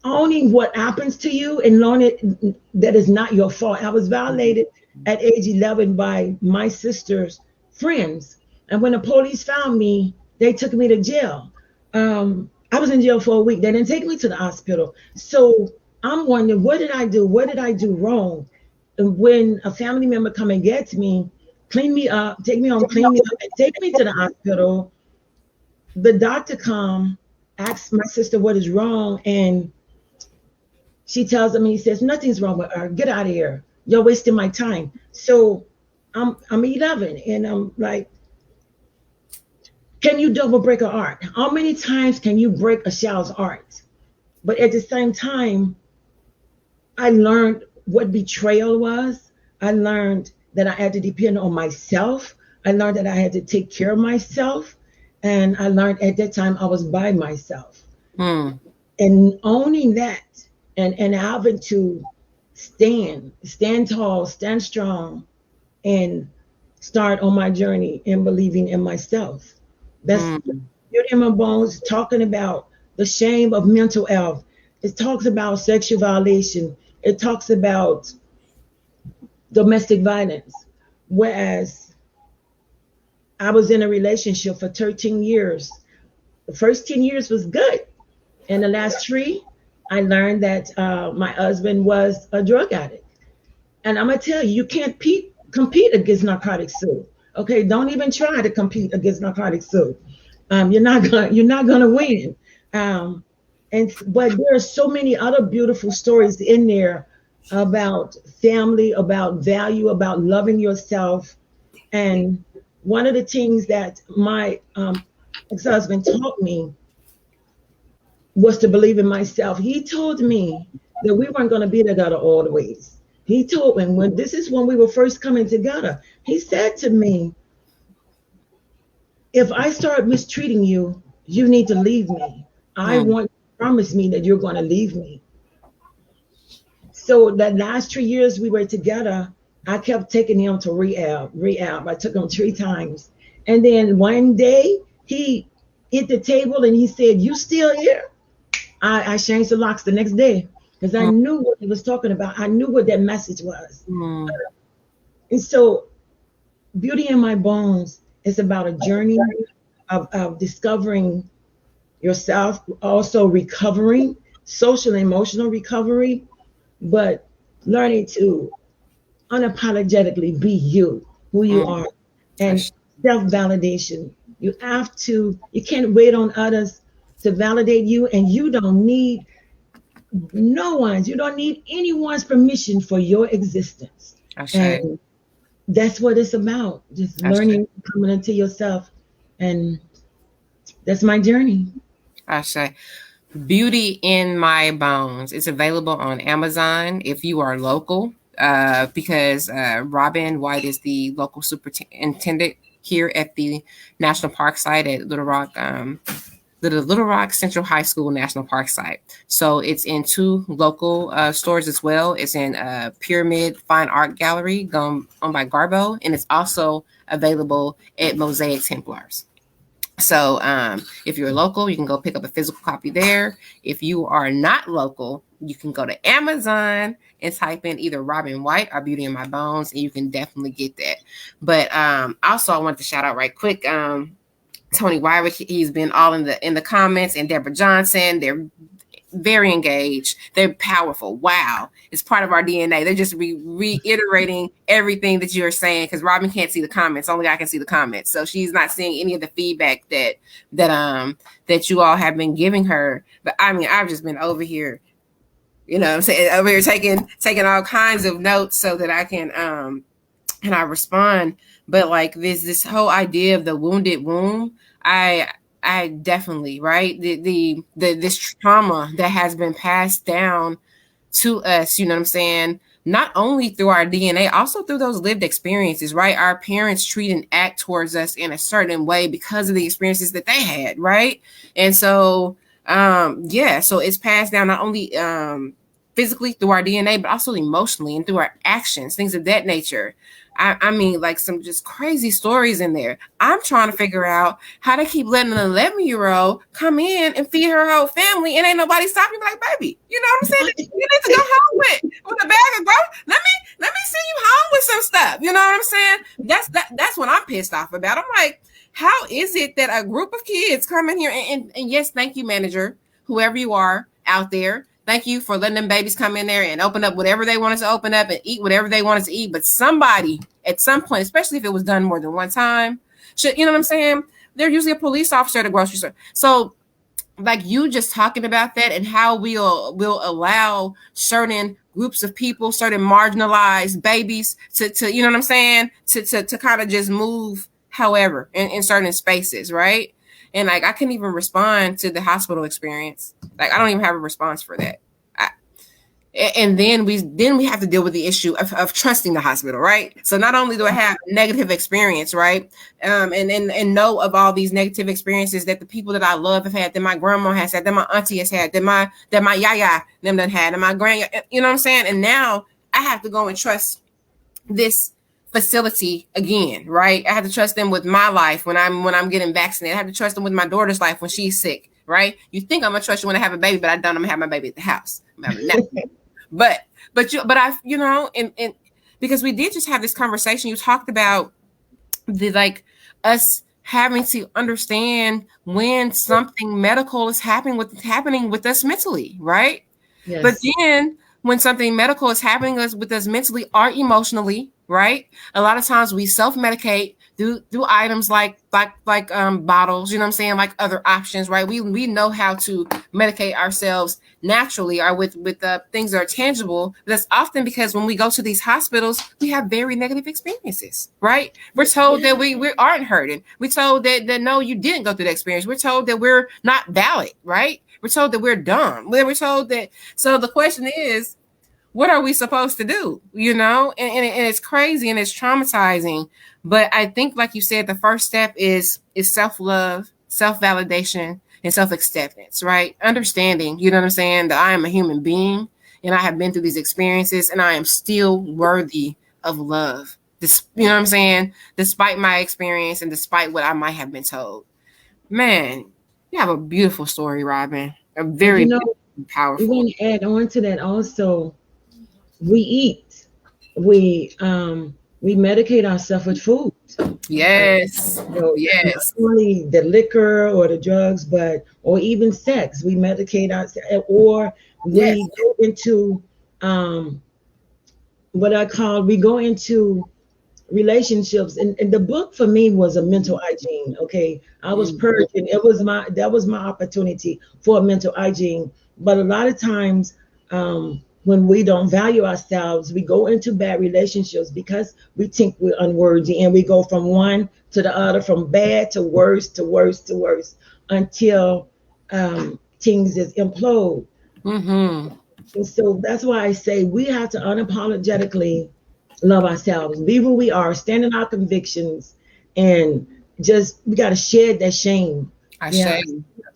Owning what happens to you and learning that is not your fault. I was violated at age 11 by my sister's friends. And when the police found me, they took me to jail. I was in jail for a week. They didn't take me to the hospital. So I'm wondering, what did I do? What did I do wrong? And when a family member come and gets me, clean me up, take me home, clean me up, and take me to the hospital, the doctor come, asks my sister what is wrong, and she tells him, and he says, nothing's wrong with her. Get out of here. You're wasting my time. So I'm 11, and I'm like, can you double break an heart? How many times can you break a child's heart? But at the same time, I learned what betrayal was. I learned that I had to depend on myself. I learned that I had to take care of myself. And I learned at that time I was by myself. And owning that and having to stand tall, stand strong, and start on my journey in believing in myself. That's Mm, Beauty in My Bones, talking about the shame of mental health. It talks about sexual violation. It talks about domestic violence. Whereas I was in a relationship for 13 years. The first 10 years was good. And the last three, I learned that my husband was a drug addict. And I'm gonna tell you, you can't compete against narcotic soup. Okay, don't even try to compete against narcotic soup. You're not gonna win. Um, but there are so many other beautiful stories in there about family, about value, about loving yourself. And one of the things that my ex-husband taught me was to believe in myself. He told me that we weren't going to be together always. He told me when this is when we were first coming together. He said to me, "If I start mistreating you, you need to leave me. I mm, want you to promise me that you're going to leave me." So that last 3 years we were together, I kept taking him to rehab. I took him 3 times, and then one day he hit the table and he said, "You still here?" I changed the locks the next day because I mm, knew what he was talking about. I knew what that message was. mm. And so, Beauty in My Bones is about a journey of discovering yourself, also recovering, social and emotional recovery, but learning to unapologetically be you, who you Mm. are, and That's- self validation. You can't wait on others to validate you, and you don't need anyone's permission for your existence. that's right. And that's what it's about. Just That's right. learning, coming into yourself. And that's my journey. That's right. Beauty in My Bones. It's available on Amazon if you are local, because Robin White is the local superintendent here at the National Park site at Little Rock Central High School National Park site. So it's in 2 local stores as well. It's in Pyramid Fine Art Gallery, owned by Garbo, and it's also available at Mosaic Templars. So if you're local, you can go pick up a physical copy there. If you are not local, you can go to Amazon and type in either Robin White or Beauty in My Bones, and you can definitely get that. But also, I want to shout out right quick. Tony Wyrick, he's been all in the comments, and Deborah Johnson. They're very engaged. They're powerful. Wow. It's part of our DNA. They're just reiterating everything that you're saying because Robin can't see the comments. Only I can see the comments. So she's not seeing any of the feedback that you all have been giving her. But I mean, I've just been over here, I'm saying, over here taking all kinds of notes so that I can and I respond. But like this whole idea of the wounded womb, I I definitely, right, the this trauma that has been passed down to us, you know what I'm saying, not only through our DNA, also through those lived experiences, right? Our parents treat and act towards us in a certain way because of the experiences that they had, right? And so yeah, so it's passed down not only physically through our DNA, but also emotionally and through our actions, things of that nature. I mean, like some just crazy stories in there. I'm trying to figure out how to keep letting an 11-year-old come in and feed her whole family, and ain't nobody stopping me. Like, baby, you know what I'm saying? You need to go home with a bag of groceries. Let me send you home with some stuff. You know what I'm saying? That's what I'm pissed off about. I'm like, how is it that a group of kids come in here and yes, thank you, manager, whoever you are out there. Thank you for letting them babies come in there and open up whatever they wanted to open up and eat whatever they wanted to eat. But somebody at some point, especially if it was done more than one time, should, you know what I'm saying? They're usually a police officer at a grocery store. So like you just talking about that and how we'll allow certain groups of people, certain marginalized babies to you know what I'm saying, to kind of just move however in certain spaces, right? And like I couldn't even respond to the hospital experience. Like I don't even have a response for that. I, And then we have to deal with the issue of trusting the hospital, right? So not only do I have negative experience, right, and know of all these negative experiences that the people that I love have had, that my grandma has had, that my auntie has had, that my yaya them done had, and my grand, you know what I'm saying? And now I have to go and trust this facility again, right? I have to trust them with my life when I'm getting vaccinated. I have to trust them with my daughter's life when she's sick, right? You think I'm gonna trust you when I have a baby, but I don't. I'm gonna have my baby at the house. But I, and because we did just have this conversation, you talked about the, like, us having to understand when something medical is happening with us mentally, right? But Yes. then when something medical is happening with us mentally or emotionally, right? A lot of times we self-medicate through items like bottles, you know what I'm saying, like other options, right? We know how to medicate ourselves naturally or with things that are tangible. But that's often because when we go to these hospitals, we have very negative experiences, right? We're told that we aren't hurting. We're told that no, you didn't go through the experience. We're told that we're not valid, right? We're told that we're dumb. We're told that. So the question is, what are we supposed to do? And it's crazy and it's traumatizing. But I think, like you said, the first step is self-love, self-validation, and self-acceptance, right? Understanding, you know what I'm saying, that I am a human being and I have been through these experiences and I am still worthy of love. You know what I'm saying? Despite my experience and despite what I might have been told. Man, you have a beautiful story, Robin. A But very we powerful. want to add on to that also. We eat. We medicate ourselves with food. Yes. Not Yes. only the liquor or the drugs, but or even sex. We medicate ourselves, or Yes. we go into um, what I call we go into relationships. And the book for me was a mental hygiene. Okay, I was Mm. purging. That was my opportunity for mental hygiene. But a lot of times, when we don't value ourselves, we go into bad relationships because we think we're unworthy, and we go from one to the other, from bad to worse to worse to worse, until things just implode. Mm-hmm. And so that's why I say we have to unapologetically love ourselves, be who we are, stand in our convictions, and just we got to shed that shame. I Yeah, say.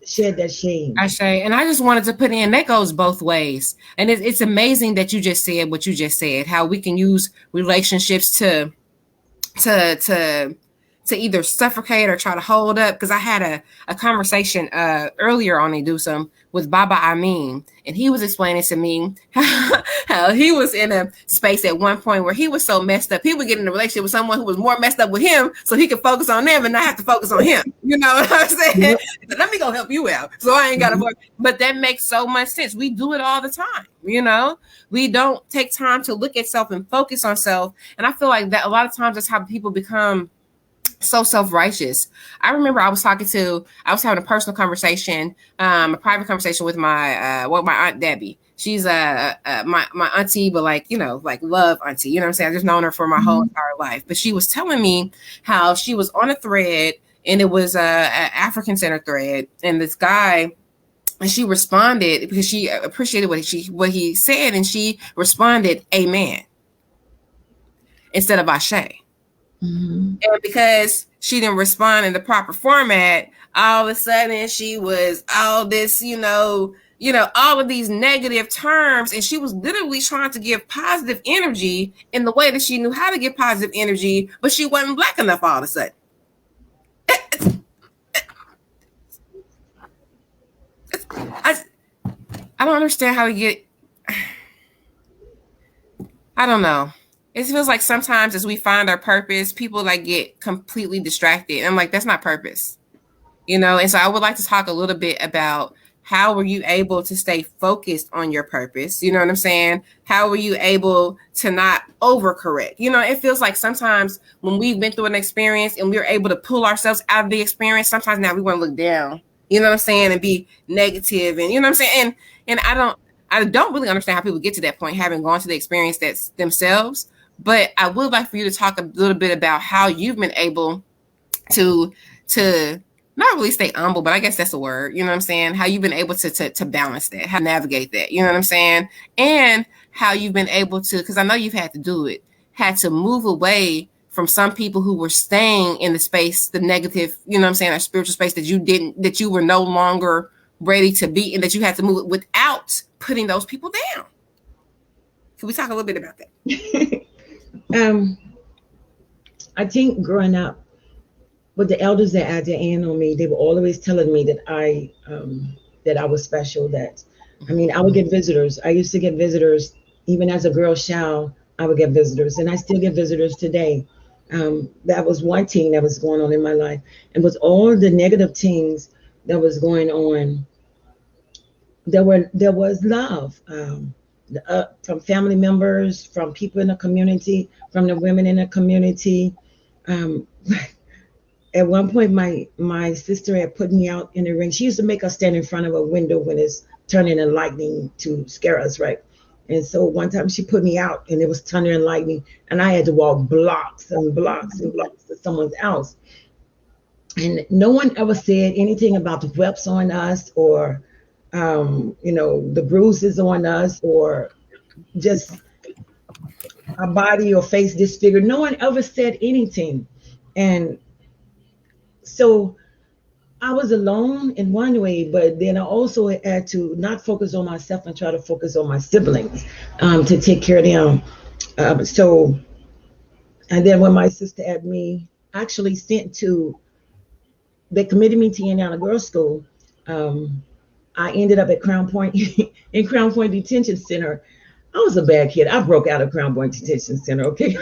shed that shame. And I just wanted to put in that goes both ways. And it's amazing that you just said what you just said, how we can use relationships to to to either suffocate or try to hold up. Because I had a conversation earlier on Educeumm with Baba Amin, and he was explaining to me how he was in a space at one point where he was so messed up, he would get in a relationship with someone who was more messed up with him, so he could focus on them and not have to focus on him. You know what I'm saying? Yep. Let me go help you out, so I ain't got to Mhm. work. But that makes so much sense. We do it all the time. We don't take time to look at self and focus on self. And I feel like that a lot of times that's how people become so self-righteous. I remember I was having a personal conversation, a private conversation with my aunt Debbie. She's my auntie, but like, like love auntie, you know what I'm saying? I've just known her for my whole Mhm. entire life. But she was telling me how she was on a thread, and it was a African Center thread, and this guy, and she responded because she appreciated what he said, and she responded amen instead of ashe. Mhm. And because she didn't respond in the proper format, all of a sudden she was all this, all of these negative terms, and she was literally trying to give positive energy in the way that she knew how to give positive energy, but she wasn't black enough all of a sudden. I, I don't understand how to get. I don't know. It feels like sometimes as we find our purpose, people like get completely distracted. I'm like, that's not purpose. And so I would like to talk a little bit about how were you able to stay focused on your purpose? You know what I'm saying? How were you able to not overcorrect? It feels like sometimes when we've been through an experience and we're able to pull ourselves out of the experience, sometimes now we want to look down, you know what I'm saying, and be negative, and you know what I'm saying? And I don't really understand how people get to that point, having gone to the experience that's themselves. But I would like for you to talk a little bit about how you've been able to to not really stay humble, but I guess that's a word. You know what I'm saying? How you've been able to balance that, how to navigate that. You know what I'm saying? And how you've been able to, because I know you've had to do it, had to move away from some people who were staying in the space, the negative, you know what I'm saying, a spiritual space that you were no longer ready to be in, that you had to move without putting those people down. Can we talk a little bit about that? um, I think growing up, with the elders that had their hand on me, they were always telling me that I was special. That I mean, I would get visitors. I used to get visitors even as a girl child. I would get visitors, and I still get visitors today. That was one thing that was going on in my life, and with all the negative things that was going on, there was love from family members, from people in the community, from the women in the community. Um, at one point, my sister had put me out in the ring. She used to make us stand in front of a window when it's turning and lightning to scare us, right? And so one time she put me out and it was thunder and lightning, and I had to walk blocks and blocks and blocks to someone's house. And no one ever said anything about the whelps on us, or the bruises on us, or just our body or face disfigured. No one ever said anything. And so I was alone in one way, but then I also had to not focus on myself and try to focus on my siblings, to take care of them. So, and then when my sister had me actually sent to, they committed me to Indiana Girls School. Um, I ended up at Crown Point in Crown Point Detention Center. I was a bad kid. I broke out of Crown Point Detention Center. Okay,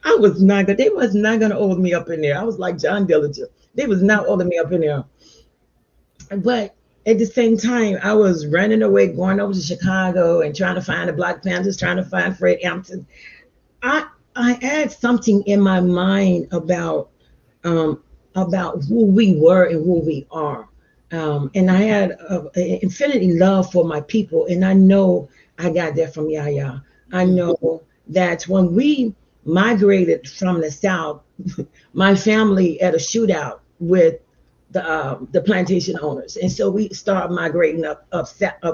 I was not good. They was not gonna hold me up in there. I was like John Dillinger. They was not holding me up in there. But at the same time, I was running away, going over to Chicago and trying to find the Black Panthers, trying to find Fred Hampton. I had something in my mind um, about who we were and who we are. And I had an infinity love for my people. And I know I got that from Yaya. I know that when we migrated from the South, my family had a shootout with the plantation owners. And so we started migrating up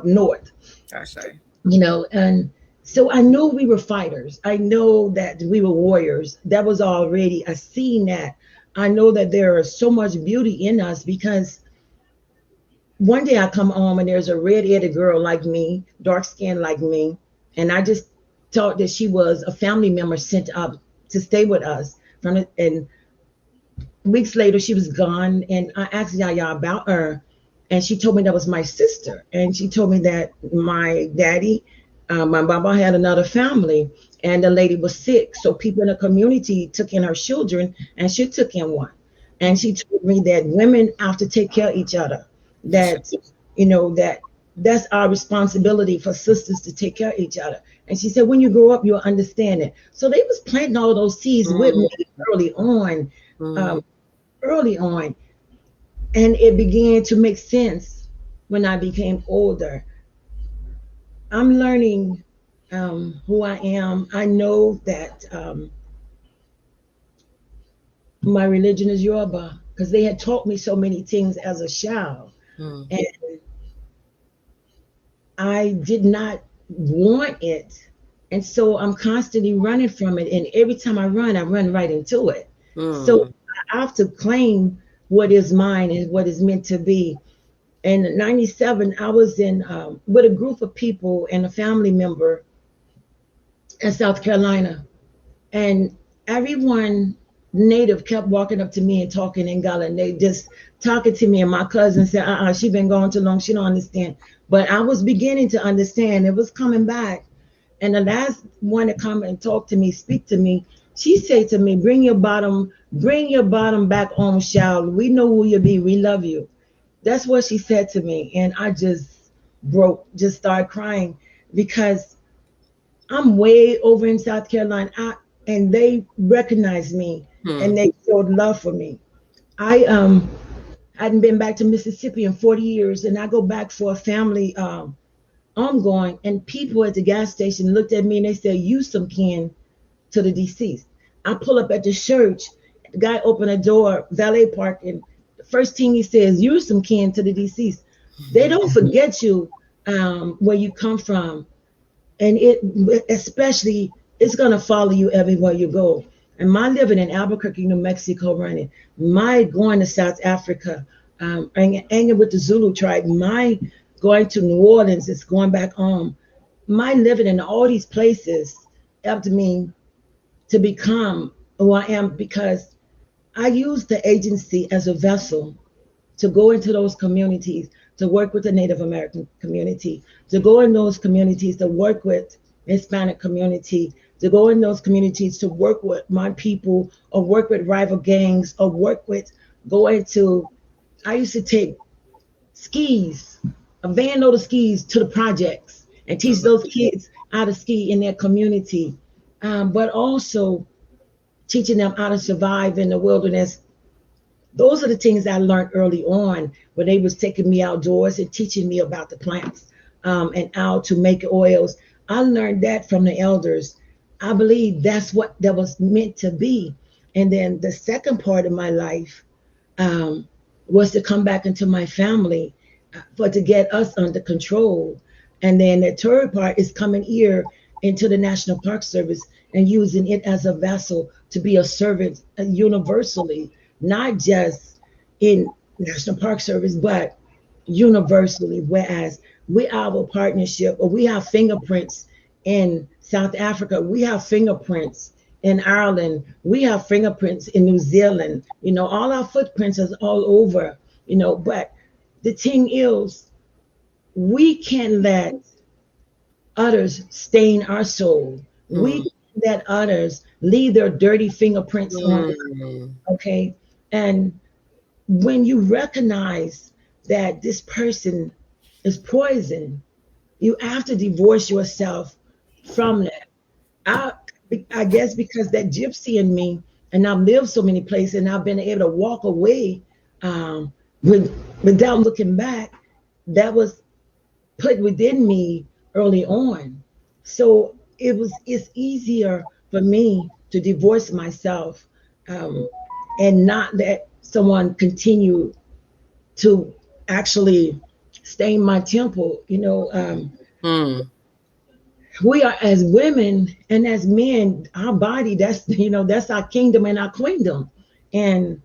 north. Gosh, sorry. And so I know we were fighters. I know that we were warriors. That was already a scene that I know that there is so much beauty in us, because one day I come home and there's a red-headed girl like me, dark skinned like me, and I just thought that she was a family member sent up to stay with us. And weeks later, she was gone, and I asked Yaya about her, and she told me that was my sister, and she told me that my daddy, my Baba had another family, and the lady was sick, so people in the community took in her children, and she took in one. And she told me that women have to take care of each other. That that's our responsibility for sisters to take care of each other. And she said, when you grow up, you'll understand it. So they was planting all those seeds with me early on, um, early on, and it began to make sense when I became older. I'm learning who I am. I know that my religion is Yoruba, because they had taught me so many things as a child. And I did not want it. And so I'm constantly running from it. And every time I run right into it. So I have to claim what is mine and what is meant to be. In '97, I was in with a group of people and a family member in South Carolina. And everyone native kept walking up to me and talking in Gala. And they just talking to me. And my cousin said, she been gone too long. She don't understand. But I was beginning to understand. It was coming back. And the last one to come and talk to me, speak to me, she said to me, bring your bottom back home, child. We know who you be. We love you. That's what she said to me. And I just started crying, because I'm way over in South Carolina, and they recognized me and they showed love for me. I hadn't been back to Mississippi in 40 years, and I go back for a family ongoing, and people at the gas station looked at me and they said, "You some kin to the deceased." I pull up at the church, The guy opened a door, valet parking. The first thing he says, use some can to the deceased. They don't forget you, where you come from, and it especially it's gonna follow you everywhere you go. And my living in Albuquerque, New Mexico, running my going to South Africa, hanging with the Zulu tribe, my going to New Orleans, is going back home. My living in all these places helped me to become who I am because I use the agency as a vessel to go into those communities, to work with the Native American community, to go in those communities to work with Hispanic community, to go in those communities to work with my people or work with rival gangs or work with going to, I used to take skis, a van load of skis to the projects and teach those kids how to ski in their community, but also teaching them how to survive in the wilderness. Those are the things I learned early on when they was taking me outdoors and teaching me about the plants, and how to make oils. I learned that from the elders. I believe that's what that was meant to be. And then the second part of my life, was to come back into my family, for to get us under control. And then the third part is coming here into the National Park Service and using it as a vessel to be a servant, universally, not just in National Park Service, but universally. Whereas we have a partnership, or we have fingerprints in South Africa, we have fingerprints in Ireland, we have fingerprints in New Zealand. All our footprints is all over. But the thing is, we can't let others stain our soul. We Mm. can't let others leave their dirty fingerprints on us. Mm. Okay. And when you recognize that this person is poison, you have to divorce yourself from that. I, I guess because that gypsy in me, and I've lived so many places, and I've been able to walk away, with, without looking back. That was put within me early on. So it's easier for me to divorce myself, um, and not let someone continue to actually stain my temple. Mm. We are, as women and as men, our body, that's our kingdom and our queendom. And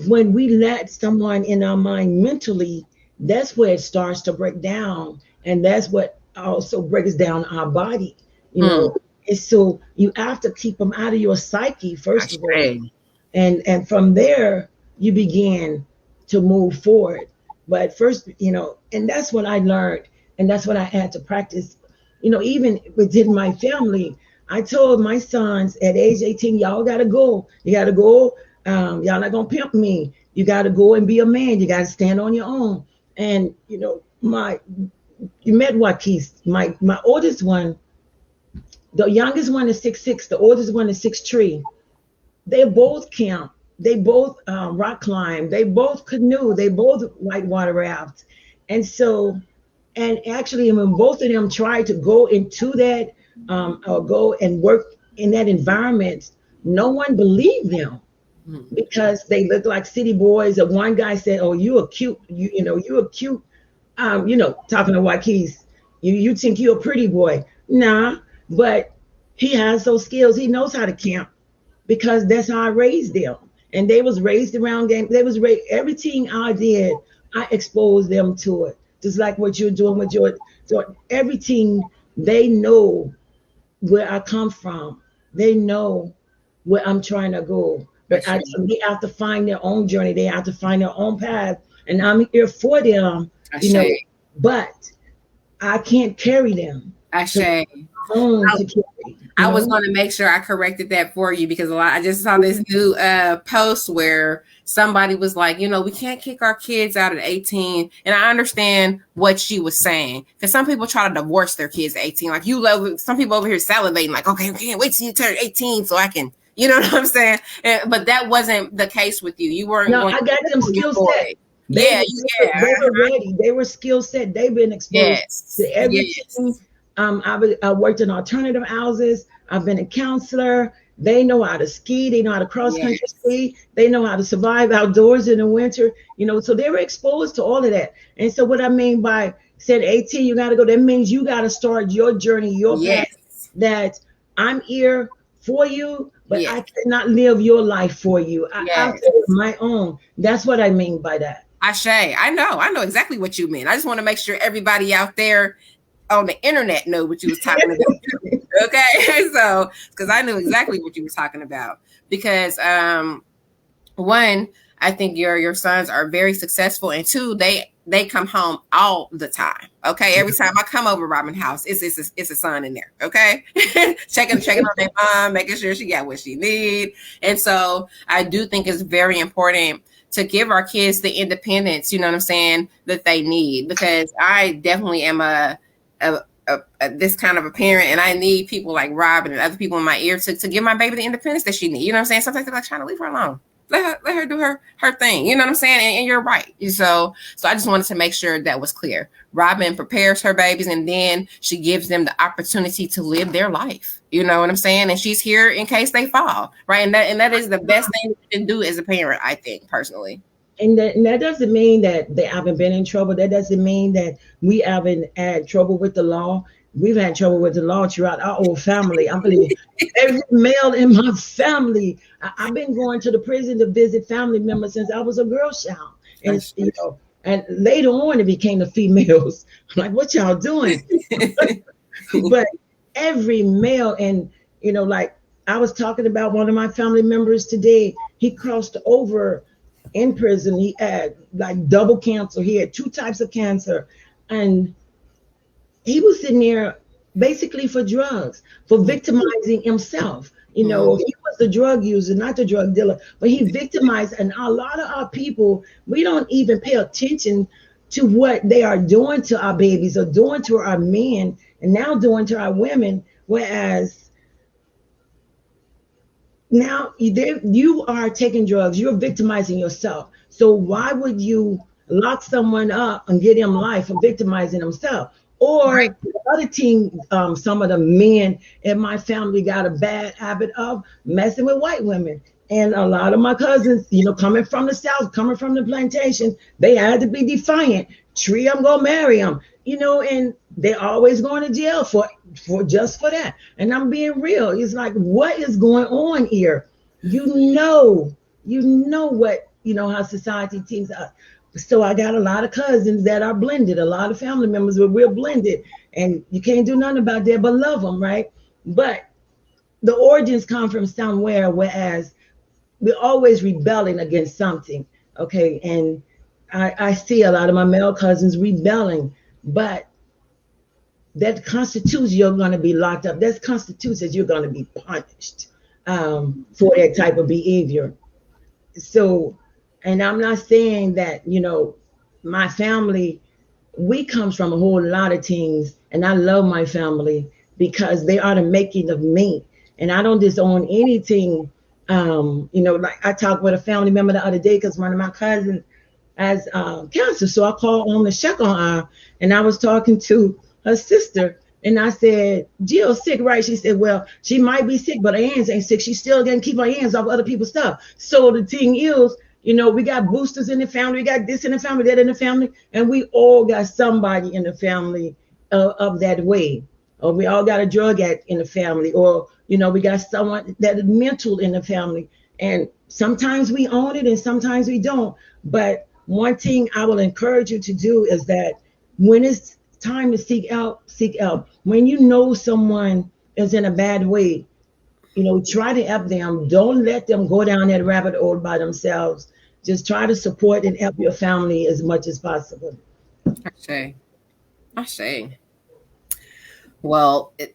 when we let someone in our mind mentally, that's where it starts to break down, and that's what also breaks down our body. you Mm. know and so you have to keep them out of your psyche I first of all, say. and from there you begin to move forward. But first, and that's what I learned, and that's what I had to practice. Even within my family, I told my sons at age 18, y'all gotta go. You gotta go. Y'all not gonna pimp me. You gotta go and be a man. You gotta stand on your own. And my you met Waukese, my oldest one. The youngest one is 6'6", the oldest one is 6'3". They both camp. They both rock climb. They both canoe. They both whitewater raft. And so, and actually, when both of them tried to go into that, or go and work in that environment, no one believed them Mm. because they looked like city boys. And one guy said, "Oh, you a cute, you a cute, talking to Waukese. You think you a pretty boy? Nah, but he has those skills. He knows how to camp because that's how I raised them. And they was raised around game. They was raised, everything I did, I exposed them to it. Just like what you're doing with your, so everything, they know where I come from. They know where I'm trying to go. I But say. they have to find their own journey. They have to find their own path. And I'm here for them, I you know, say. but I can't carry them I because say. I'm own to carry, I was going to make sure I corrected that for you because I just saw this new post where somebody was like, we can't kick our kids out at 18. And I understand what she was saying because some people try to divorce their kids at 18. Like some people over here salivating like, okay, I can't wait till you turn 18 so I can, you know what I'm saying? But that wasn't the case with you. You weren't No, going I to got them your skill set. boy. They Yeah, were, yeah. they were ready. They were skill set. They've been exposed to Yes. everything. Yes. I worked in alternative houses. I've been a counselor. They know how to ski. They know how to cross country Yes. ski. They know how to survive outdoors in the winter. So they were exposed to all of that. And so what I mean by said 18, you got to go. That means you got to start your journey, your path. Yes. That I'm here for you, but Yes. I cannot live your life for you. I'll Yes. take my own. That's what I mean by that. Ashe, I know exactly what you mean. I just want to make sure everybody out there on the internet know what you was talking about too. Okay. So because I knew exactly what you was talking about. Because one, I think your sons are very successful, and two, they come home all the time. Okay, every time I come over Robin house, it's a son in there. Okay, checking on their mom, making sure she got what she need, and so I do think it's very important to give our kids the independence. You know what I'm saying, that they need, because I definitely am a this kind of a parent, and I need people like Robin and other people in my ear to give my baby the independence that she needs. You know what I'm saying? Sometimes they're like trying to leave her alone. Let her do her thing. You know what I'm saying? And you're right. So I just wanted to make sure that was clear. Robin prepares her babies, and then she gives them the opportunity to live their life. You know what I'm saying? And she's here in case they fall, right? And that is the best thing you can do as a parent, I think, personally. And that doesn't mean that they haven't been in trouble. That doesn't mean that we haven't had trouble with the law. We've had trouble with the law throughout our whole family. I believe every male in my family. I've been going to the prison to visit family members since I was a girl child. And and later on it became the females. I'm like, what y'all doing? But every male, and like I was talking about one of my family members today. He crossed over in prison. He had like double cancer. He had two types of cancer, and he was sitting there basically for drugs, for victimizing himself. Mm-hmm. He was the drug user, not the drug dealer, but he victimized. And a lot of our people, we don't even pay attention to what they are doing to our babies or doing to our men, and now doing to our women. Whereas now you are taking drugs, you're victimizing yourself. So why would you lock someone up and get him life for victimizing himself? Right. Or the other team, some of the men in my family got a bad habit of messing with white women. And a lot of my cousins, coming from the South, coming from the plantation, they had to be defiant. Tree, I'm gonna marry him, and they're always going to jail for just for that. And I'm being real. It's like, what is going on here? What how society teams us. So I got a lot of cousins that are blended, a lot of family members where we're blended, and you can't do nothing about that but love them, right? But the origins come from somewhere, whereas we're always rebelling against something. Okay, and I see a lot of my male cousins rebelling, but that constitutes you're going to be locked up. That constitutes that you're going to be punished for that type of behavior. So, and I'm not saying that my family, we comes from a whole lot of things, and I love my family because they are the making of me, and I don't disown anything. Like I talked with a family member the other day because one of my cousins has cancer. So I called on to check on her, and I was talking to her sister, and I said, Jill's sick, right? She said, well, she might be sick, but her hands ain't sick. She's still gonna keep her hands off other people's stuff. So the thing is, we got boosters in the family, we got this in the family, that in the family, and we all got somebody in the family of that way. Or we all got a drug addict in the family, or we got someone that is mental in the family. And sometimes we own it and sometimes we don't. But one thing I will encourage you to do is that when it's time to seek out, seek out. When you know someone is in a bad way, try to help them. Don't let them go down that rabbit hole by themselves. Just try to support and help your family as much as possible. Ashe. Ashe. Well, So,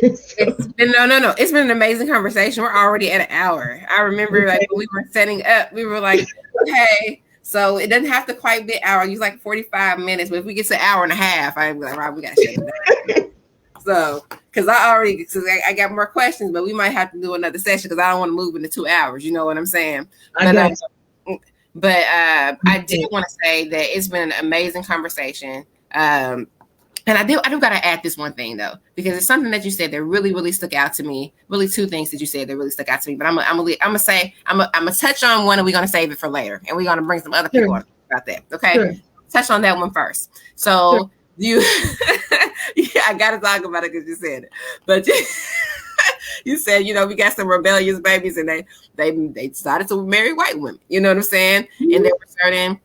it's been no. It's been an amazing conversation. We're already at an hour. I remember like okay, when we were setting up, we were like, okay, so it doesn't have to quite be an hour. Use like 45 minutes, but if we get to an hour and a half, I'd be like, Rob, we gotta shut it down. So, because I got more questions, but we might have to do another session because I don't want to move into 2 hours. You know what I'm saying? I But got I did you. want to say that it's been an amazing conversation. Um, And I do got to add this one thing though, because it's something that you said that really stuck out to me. Really, two things that you said that really stuck out to me. But I'm gonna touch on one, and we're gonna save it for later, and we're gonna bring some other people Sure. on about that. Okay, Sure. touch on that one first. Sure. So you, yeah, I gotta talk about it because you said it, but you said, we got some rebellious babies, and they decided to marry white women. You know what I'm saying? And there were certain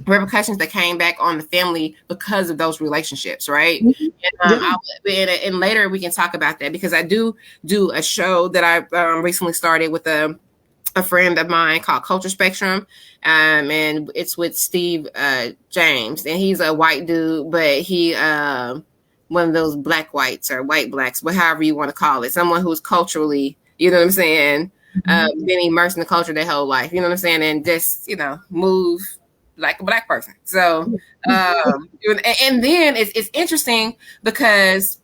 repercussions that came back on the family because of those relationships, right? Yeah. And later we can talk about that, because I do a show that I recently started with a friend of mine called Culture Spectrum, and it's with Steve James, and he's a white dude, but he one of those black whites or white blacks, but however you want to call it, someone who's culturally, you know what I'm saying, been immersed in the culture their whole life, you know what I'm saying, and just move like a black person. So, and then it's interesting because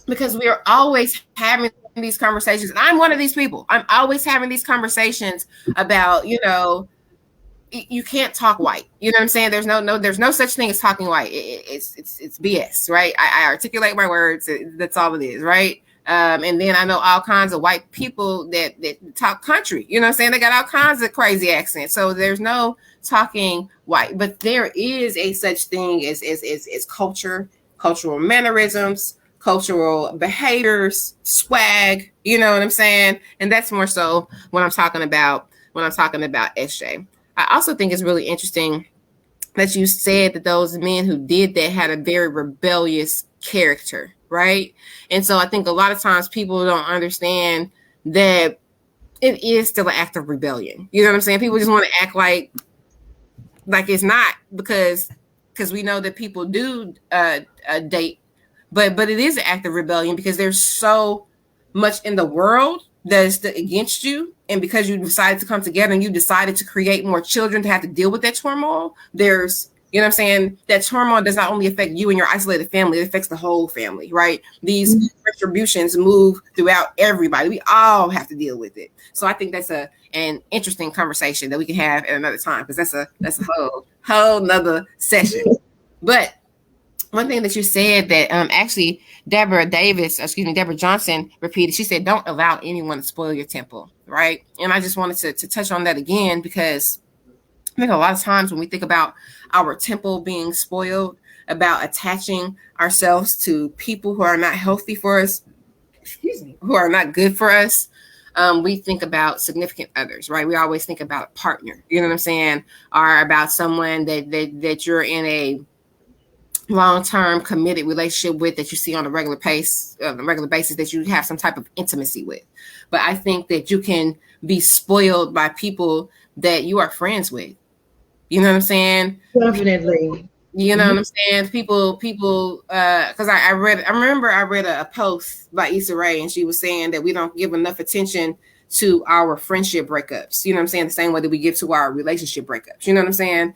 we are always having these conversations. And I'm one of these people. I'm always having these conversations about, you can't talk white. You know what I'm saying? There's no such thing as talking white. It's BS, right? I articulate my words. That's all it is, right? And then I know all kinds of white people that talk country. You know what I'm saying? They got all kinds of crazy accents. So there's no talking white, but there is a such thing as culture, cultural mannerisms, cultural behaviors, swag. You know what I'm saying? And that's more so when I'm talking about SJ. I also think it's really interesting that you said that those men who did that had a very rebellious character, right? And so I think a lot of times people don't understand that it is still an act of rebellion. You know what I'm saying? People just want to act like it's not, because we know that people do date, but it is an act of rebellion because there's so much in the world that is against you, and because you decided to come together and you decided to create more children to have to deal with that turmoil, there's, you know what I'm saying, that turmoil does not only affect you and your isolated family, it affects the whole family, right? These retributions move throughout everybody. We all have to deal with it. So I think that's an interesting conversation that we can have at another time, because that's a whole nother session. But one thing that you said that actually Deborah Johnson repeated, she said, don't allow anyone to spoil your temple, right? And I just wanted to touch on that again, because I think a lot of times when we think about our temple being spoiled, about attaching ourselves to people who are not healthy for us, who are not good for us, we think about significant others, right? We always think about a partner, you know what I'm saying? Or about someone that you're in a long-term committed relationship with, that you see on a regular basis, that you have some type of intimacy with. But I think that you can be spoiled by people that you are friends with. You know what I'm saying? Definitely. You know what I'm saying? People, because I remember I read a post by Issa Rae, and she was saying that we don't give enough attention to our friendship breakups. You know what I'm saying? The same way that we give to our relationship breakups. You know what I'm saying?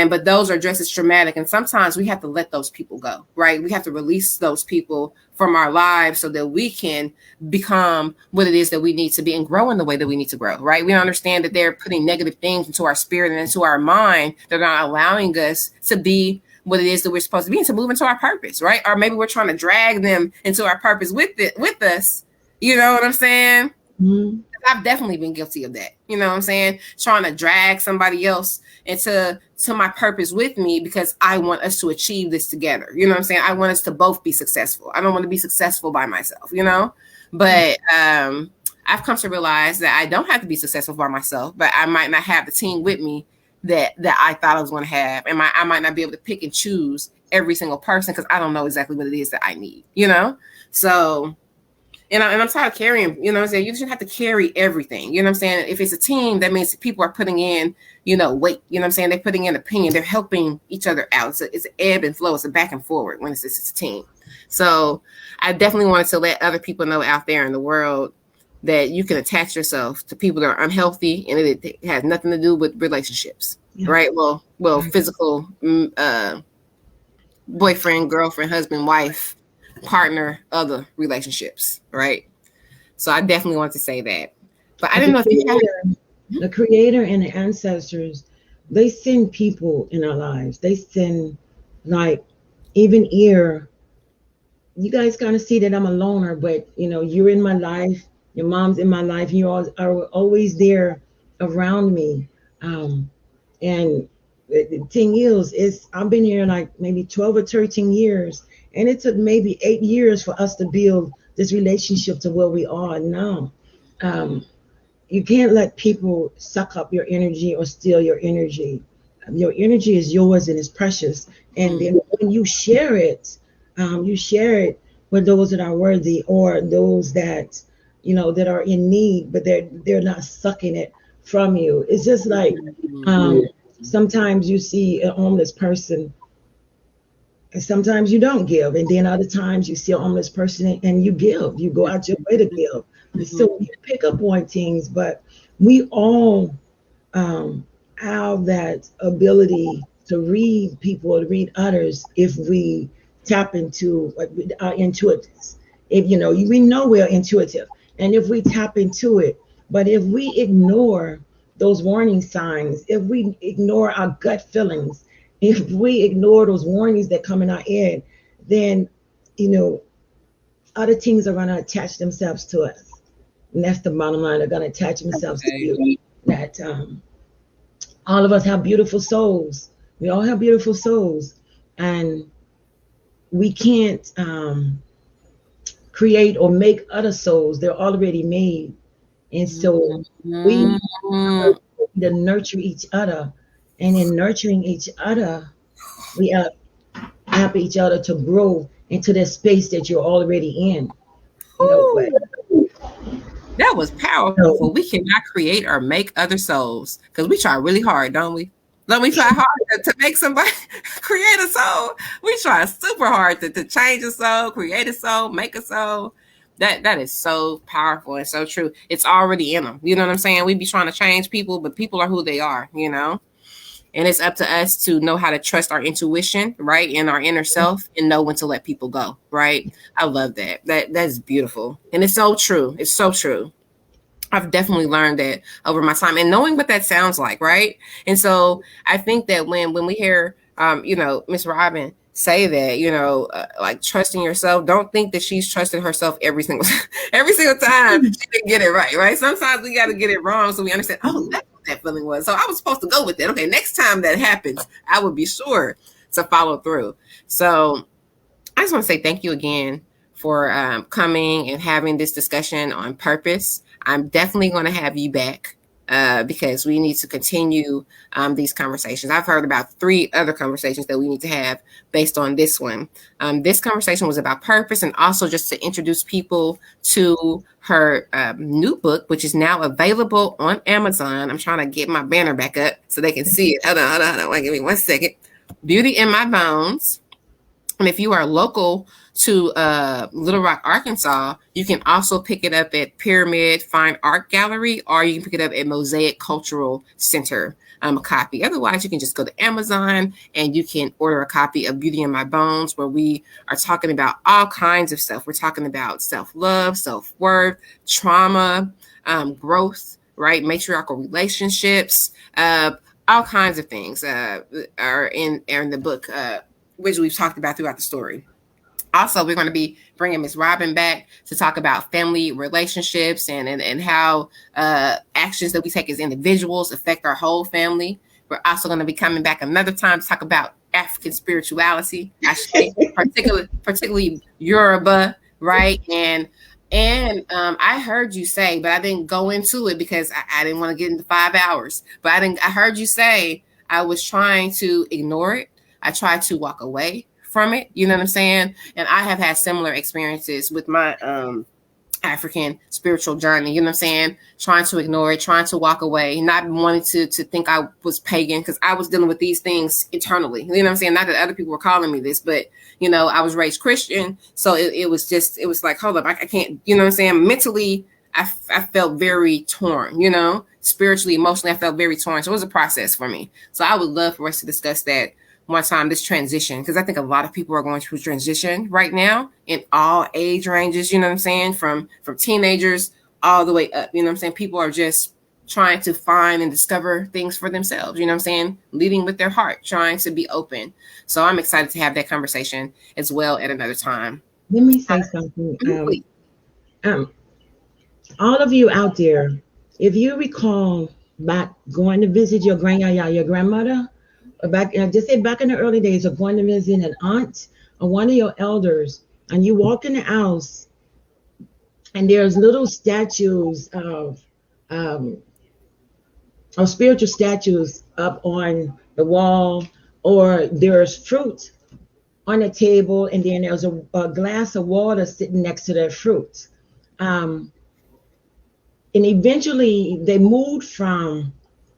But those are just as traumatic. And sometimes we have to let those people go, right? We have to release those people from our lives so that we can become what it is that we need to be and grow in the way that we need to grow, right? We understand that they're putting negative things into our spirit and into our mind. They're not allowing us to be what it is that we're supposed to be and to move into our purpose, right? Or maybe we're trying to drag them into our purpose with us. You know what I'm saying? Mm-hmm. I've definitely been guilty of that. You know what I'm saying? Trying to drag somebody else into my purpose with me because I want us to achieve this together. You know what I'm saying? I want us to both be successful. I don't want to be successful by myself, But I've come to realize that I don't have to be successful by myself, but I might not have the team with me that I thought I was going to have. And I might not be able to pick and choose every single person because I don't know exactly what it is that I need, So... And I'm tired of carrying, you know what I'm saying? You shouldn't have to carry everything. You know what I'm saying? If it's a team, that means people are putting in, weight. You know what I'm saying? They're putting in opinion. They're helping each other out. It's an ebb and flow. It's a back and forward when it's a team. So I definitely wanted to let other people know out there in the world that you can attach yourself to people that are unhealthy, and it has nothing to do with relationships, right? Well, physical boyfriend, girlfriend, husband, wife, partner, other relationships, right? So I definitely want to say that. But I didn't know if you had... The creator and the ancestors, they send people in our lives. They send, like, even here, you guys kind of see that I'm a loner, but you're in my life. Your mom's in my life. You all are always there around me. Um, and the thing is I've been here like maybe 12 or 13 years, and it took maybe 8 years for us to build this relationship to where we are now. Um, you can't let people suck up your energy or steal your energy. Your energy is yours and it's precious. And Mm. then when you share it with those that are worthy, or those that that are in need, but they're not sucking it from you. It's just like um, sometimes you see a homeless person, and sometimes you don't give, and then other times you see a homeless person and you give. You go out your way to give. And Mhm. so you pick up on things, but we all have that ability to read people, to read others, if we tap into what our intuitives. If we know we're intuitive, and if we tap into it, but if we ignore those warning signs, if we ignore our gut feelings, if we ignore those warnings that come in our head, then you know other things are going to attach themselves to us, and that's the bottom line. They're going to attach themselves to Okay. you. That all of us have beautiful souls. We all have beautiful souls, and we can't create or make other souls. They're already made, and so we Mhm. to nurture each other, and in nurturing each other, we help each other to grow into the space that you're already in. But Whew. That was so powerful. We cannot create or make other souls because we try really hard, don't we? Don't we try hard to make somebody create a soul? We try super hard to change a soul, create a soul, make a soul. That is so powerful and so true. It's already in them. You know what I'm saying? We be trying to change people, but people are who they are, you know? And it's up to us to know how to trust our intuition, right? And our inner self, and know when to let people go, right? I love that. That's beautiful. And it's so true. It's so true. I've definitely learned that over my time, and knowing what that sounds like, right? And so I think that when we hear, Miss Robin say that, like trusting yourself, don't think that she's trusted herself every single every single time she didn't get it right, right? Sometimes we got to get it wrong so we understand. Oh, that's what that feeling was. So I was supposed to go with it. Okay, next time that happens, I would be sure to follow through. So I just want to say thank you again for coming and having this discussion on purpose. I'm definitely going to have you back because we need to continue these conversations. I've heard about 3 other conversations that we need to have based on this one. This conversation was about purpose, and also just to introduce people to her new book, which is now available on Amazon. I'm trying to get my banner back up so they can see it. Hold on. Wait, give me 1 second. Beauty in My Bones. And if you are local to Little Rock, Arkansas, you can also pick it up at Pyramid Fine Art Gallery, or you can pick it up at Mosaic Cultural Center, a copy. Otherwise, you can just go to Amazon and you can order a copy of Beauty in My Bones, where we are talking about all kinds of stuff. We're talking about self-love, self-worth, trauma, growth, right? Matriarchal relationships, all kinds of things are in the book. Which we've talked about throughout the story. Also, we're going to be bringing Miss Robin back to talk about family relationships and how actions that we take as individuals affect our whole family. We're also going to be coming back another time to talk about African spirituality, I should say, particularly Yoruba, right? And I heard you say, but I didn't go into it because I didn't want to get into 5 hours. But I heard you say I was trying to ignore it. I tried to walk away from it. You know what I'm saying? And I have had similar experiences with my African spiritual journey. You know what I'm saying? Trying to ignore it, trying to walk away, not wanting to think I was pagan, because I was dealing with these things internally. You know what I'm saying? Not that other people were calling me this, but I was raised Christian, so it was like, hold up, I can't. You know what I'm saying? Mentally, I felt very torn. Spiritually, emotionally, I felt very torn. So it was a process for me. So I would love for us to discuss that one time, this transition, because I think a lot of people are going through transition right now in all age ranges. You know what I'm saying? From teenagers all the way up. You know what I'm saying? People are just trying to find and discover things for themselves. You know what I'm saying? Leading with their heart, trying to be open. So I'm excited to have that conversation as well at another time. Let me say something. Please. Um, all of you out there, if you recall back going to visit your your grandmother, or back, just say back in the early days, of going to visit an aunt or one of your elders, and you walk in the house, and there's little statues um, of spiritual statues up on the wall, or there's fruit on the table, and then there's a glass of water sitting next to that fruit. Um, and eventually they moved from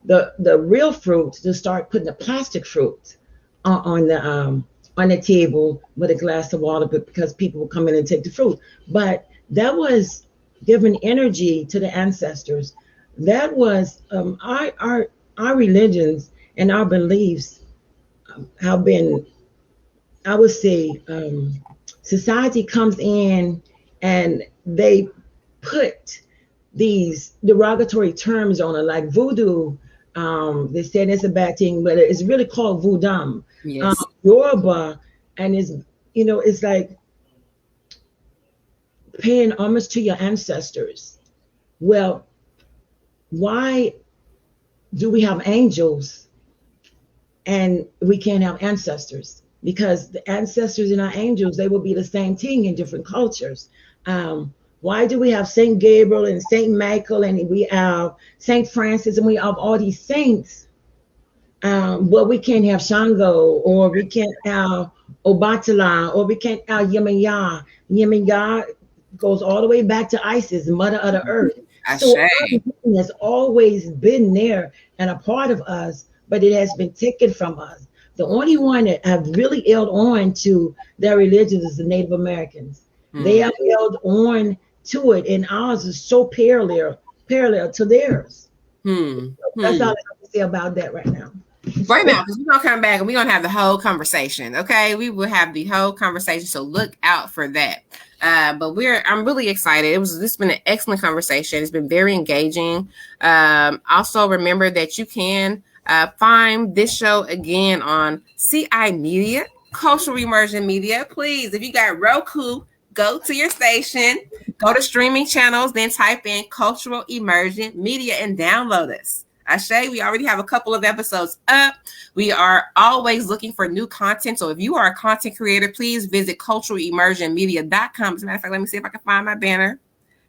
the real fruit to start putting the plastic fruit on the table with a glass of water, because people would come in and take the fruit. But that was giving energy to the ancestors. That was our religions and our beliefs have been, I would say, society comes in and they put these derogatory terms on it, like voodoo. They said it's a bad thing, but it's really called voodoo. Yes. Yoruba, and it's like paying homage to your ancestors. Well, why do we have angels and we can't have ancestors? Because the ancestors and our angels, they will be the same thing in different cultures. Why do we have Saint Gabriel and Saint Michael, and we have Saint Francis, and we have all these saints? But we can't have Shango, or we can't have Obatala, or we can't have Yemaya. Yemaya goes all the way back to Isis, mother of the earth. So our religion has always been there and a part of us, but it has been taken from us. The only one that have really held on to their religion is the Native Americans. They have held on to it, and ours is so parallel to theirs. That's all I have to say about that right now. Right now, because we're going to come back and we're going to have the whole conversation. Okay. We will have the whole conversation. So look out for that. But I'm really excited. This has been an excellent conversation. It's been very engaging. Also remember that you can find this show again on CI Media, Cultural Immersion Media. Please, if you got Roku, go to your station, go to streaming channels, then type in Cultural Immersion Media and download us. Ashay, we already have a couple of episodes up. We are always looking for new content. So if you are a content creator, please visit culturalimmersionmedia.com. As a matter of fact, let me see if I can find my banner.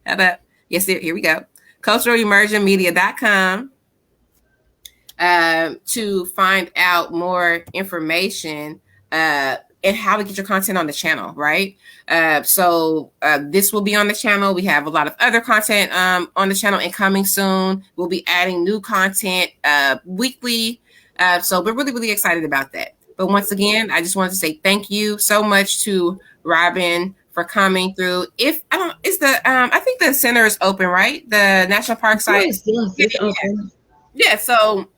How about? Yes, here we go. culturalimmersionmedia.com to find out more information and how to get your content on the channel, right? So this will be on the channel. We have a lot of other content on the channel and coming soon. We'll be adding new content weekly. So we're really, really excited about that. But once again, I just wanted to say thank you so much to Robin for coming through. I think the center is open, right? The National Park site. Yes, it's open. Yeah, so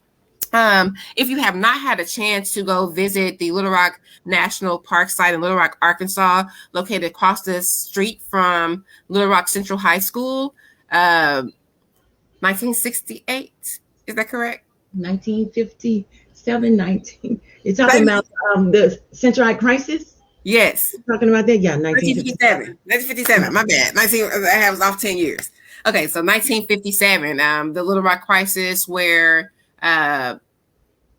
if you have not had a chance to go visit the Little Rock National Park site in Little Rock, Arkansas, located across the street from Little Rock Central High School, 1968, is that correct? 1957, 19. You're talking about the Central High Crisis? Yes. You're talking about that? Yeah, 1957. 1957, my bad. I was off 10 years. Okay, so 1957, the Little Rock Crisis, where 9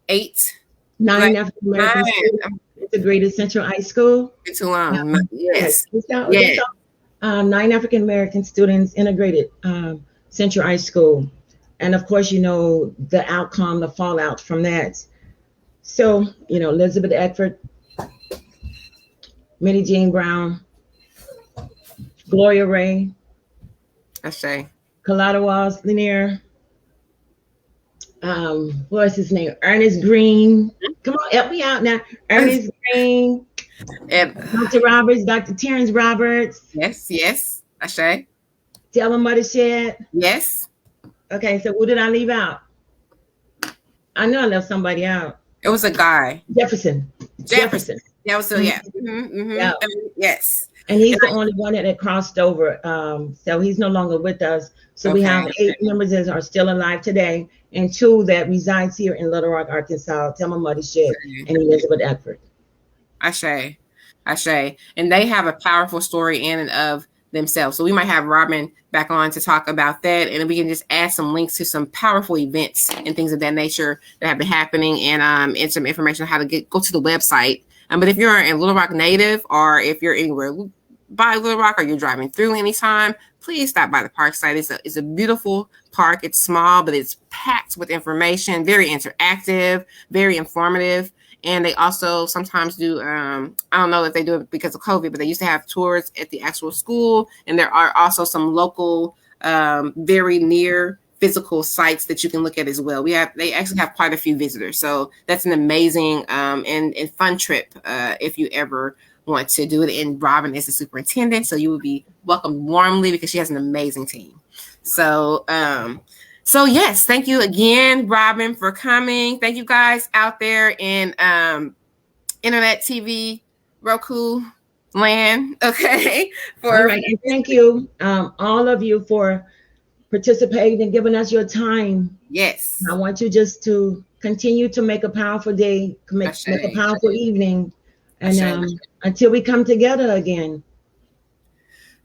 African American students integrated Central High School. Too long. Yes. Yes. 9 African American students integrated Central High School, and of course, the outcome, the fallout from that. So, Elizabeth Eckford, Minnie Jean Brown, Gloria Ray, I say, Kalada Walls Lanier. What's his name? Ernest Green. Come on, help me out now. Ernest Green. Dr. Roberts, Dr. Terrence Roberts. Yes. I say. Thelma Mothershed. Yes. Okay, so who did I leave out? I know I left somebody out. It was a guy. Jefferson. Yeah, so Mhm. yeah. Yeah. Yes. And he's And the only one that had crossed over. So he's no longer with us. So we okay. have 8 members that are still alive today, and 2 that resides here in Little Rock, Arkansas. Thelma Muddy Shit and Elizabeth Eckford. Ashe. Ashe. And they have a powerful story in and of themselves. So we might have Robin back on to talk about that. And we can just add some links to some powerful events and things of that nature that have been happening and some information on how to go to the website. But if you're a Little Rock native or if you're anywhere by Little Rock or you're driving through anytime, please stop by the park site. It's a beautiful park. It's small, but it's packed with information, very interactive, very informative. And they also sometimes do, I don't know if they do it because of COVID, but they used to have tours at the actual school. And there are also some local, very near physical sites that you can look at as well. They actually have quite a few visitors. So that's an amazing and fun trip if you ever want to do it. And Robin is the superintendent, so you will be welcomed warmly because she has an amazing team. So, so yes, thank you again, Robin, for coming. Thank you guys out there in internet TV, Roku land, okay, All for right. And thank you, all of you, for participating and giving us your time. I yes, want you just to continue to make a powerful day, make a Ashe, powerful evening, and Ashe. until we come together again.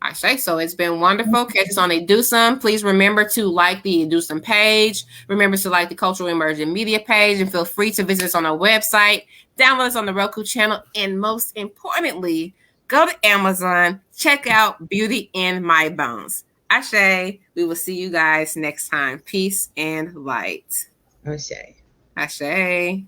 I say so. It's been wonderful. Catch us on Educeumm. Please remember to like the Educeumm page. Remember to like the Cultural Emerging Media page, and feel free to visit us on our website, download us on the Roku channel, and most importantly, go to Amazon. Check out Beauty in My Bones. Ashe. We will see you guys next time. Peace and light. Okay. Ashe.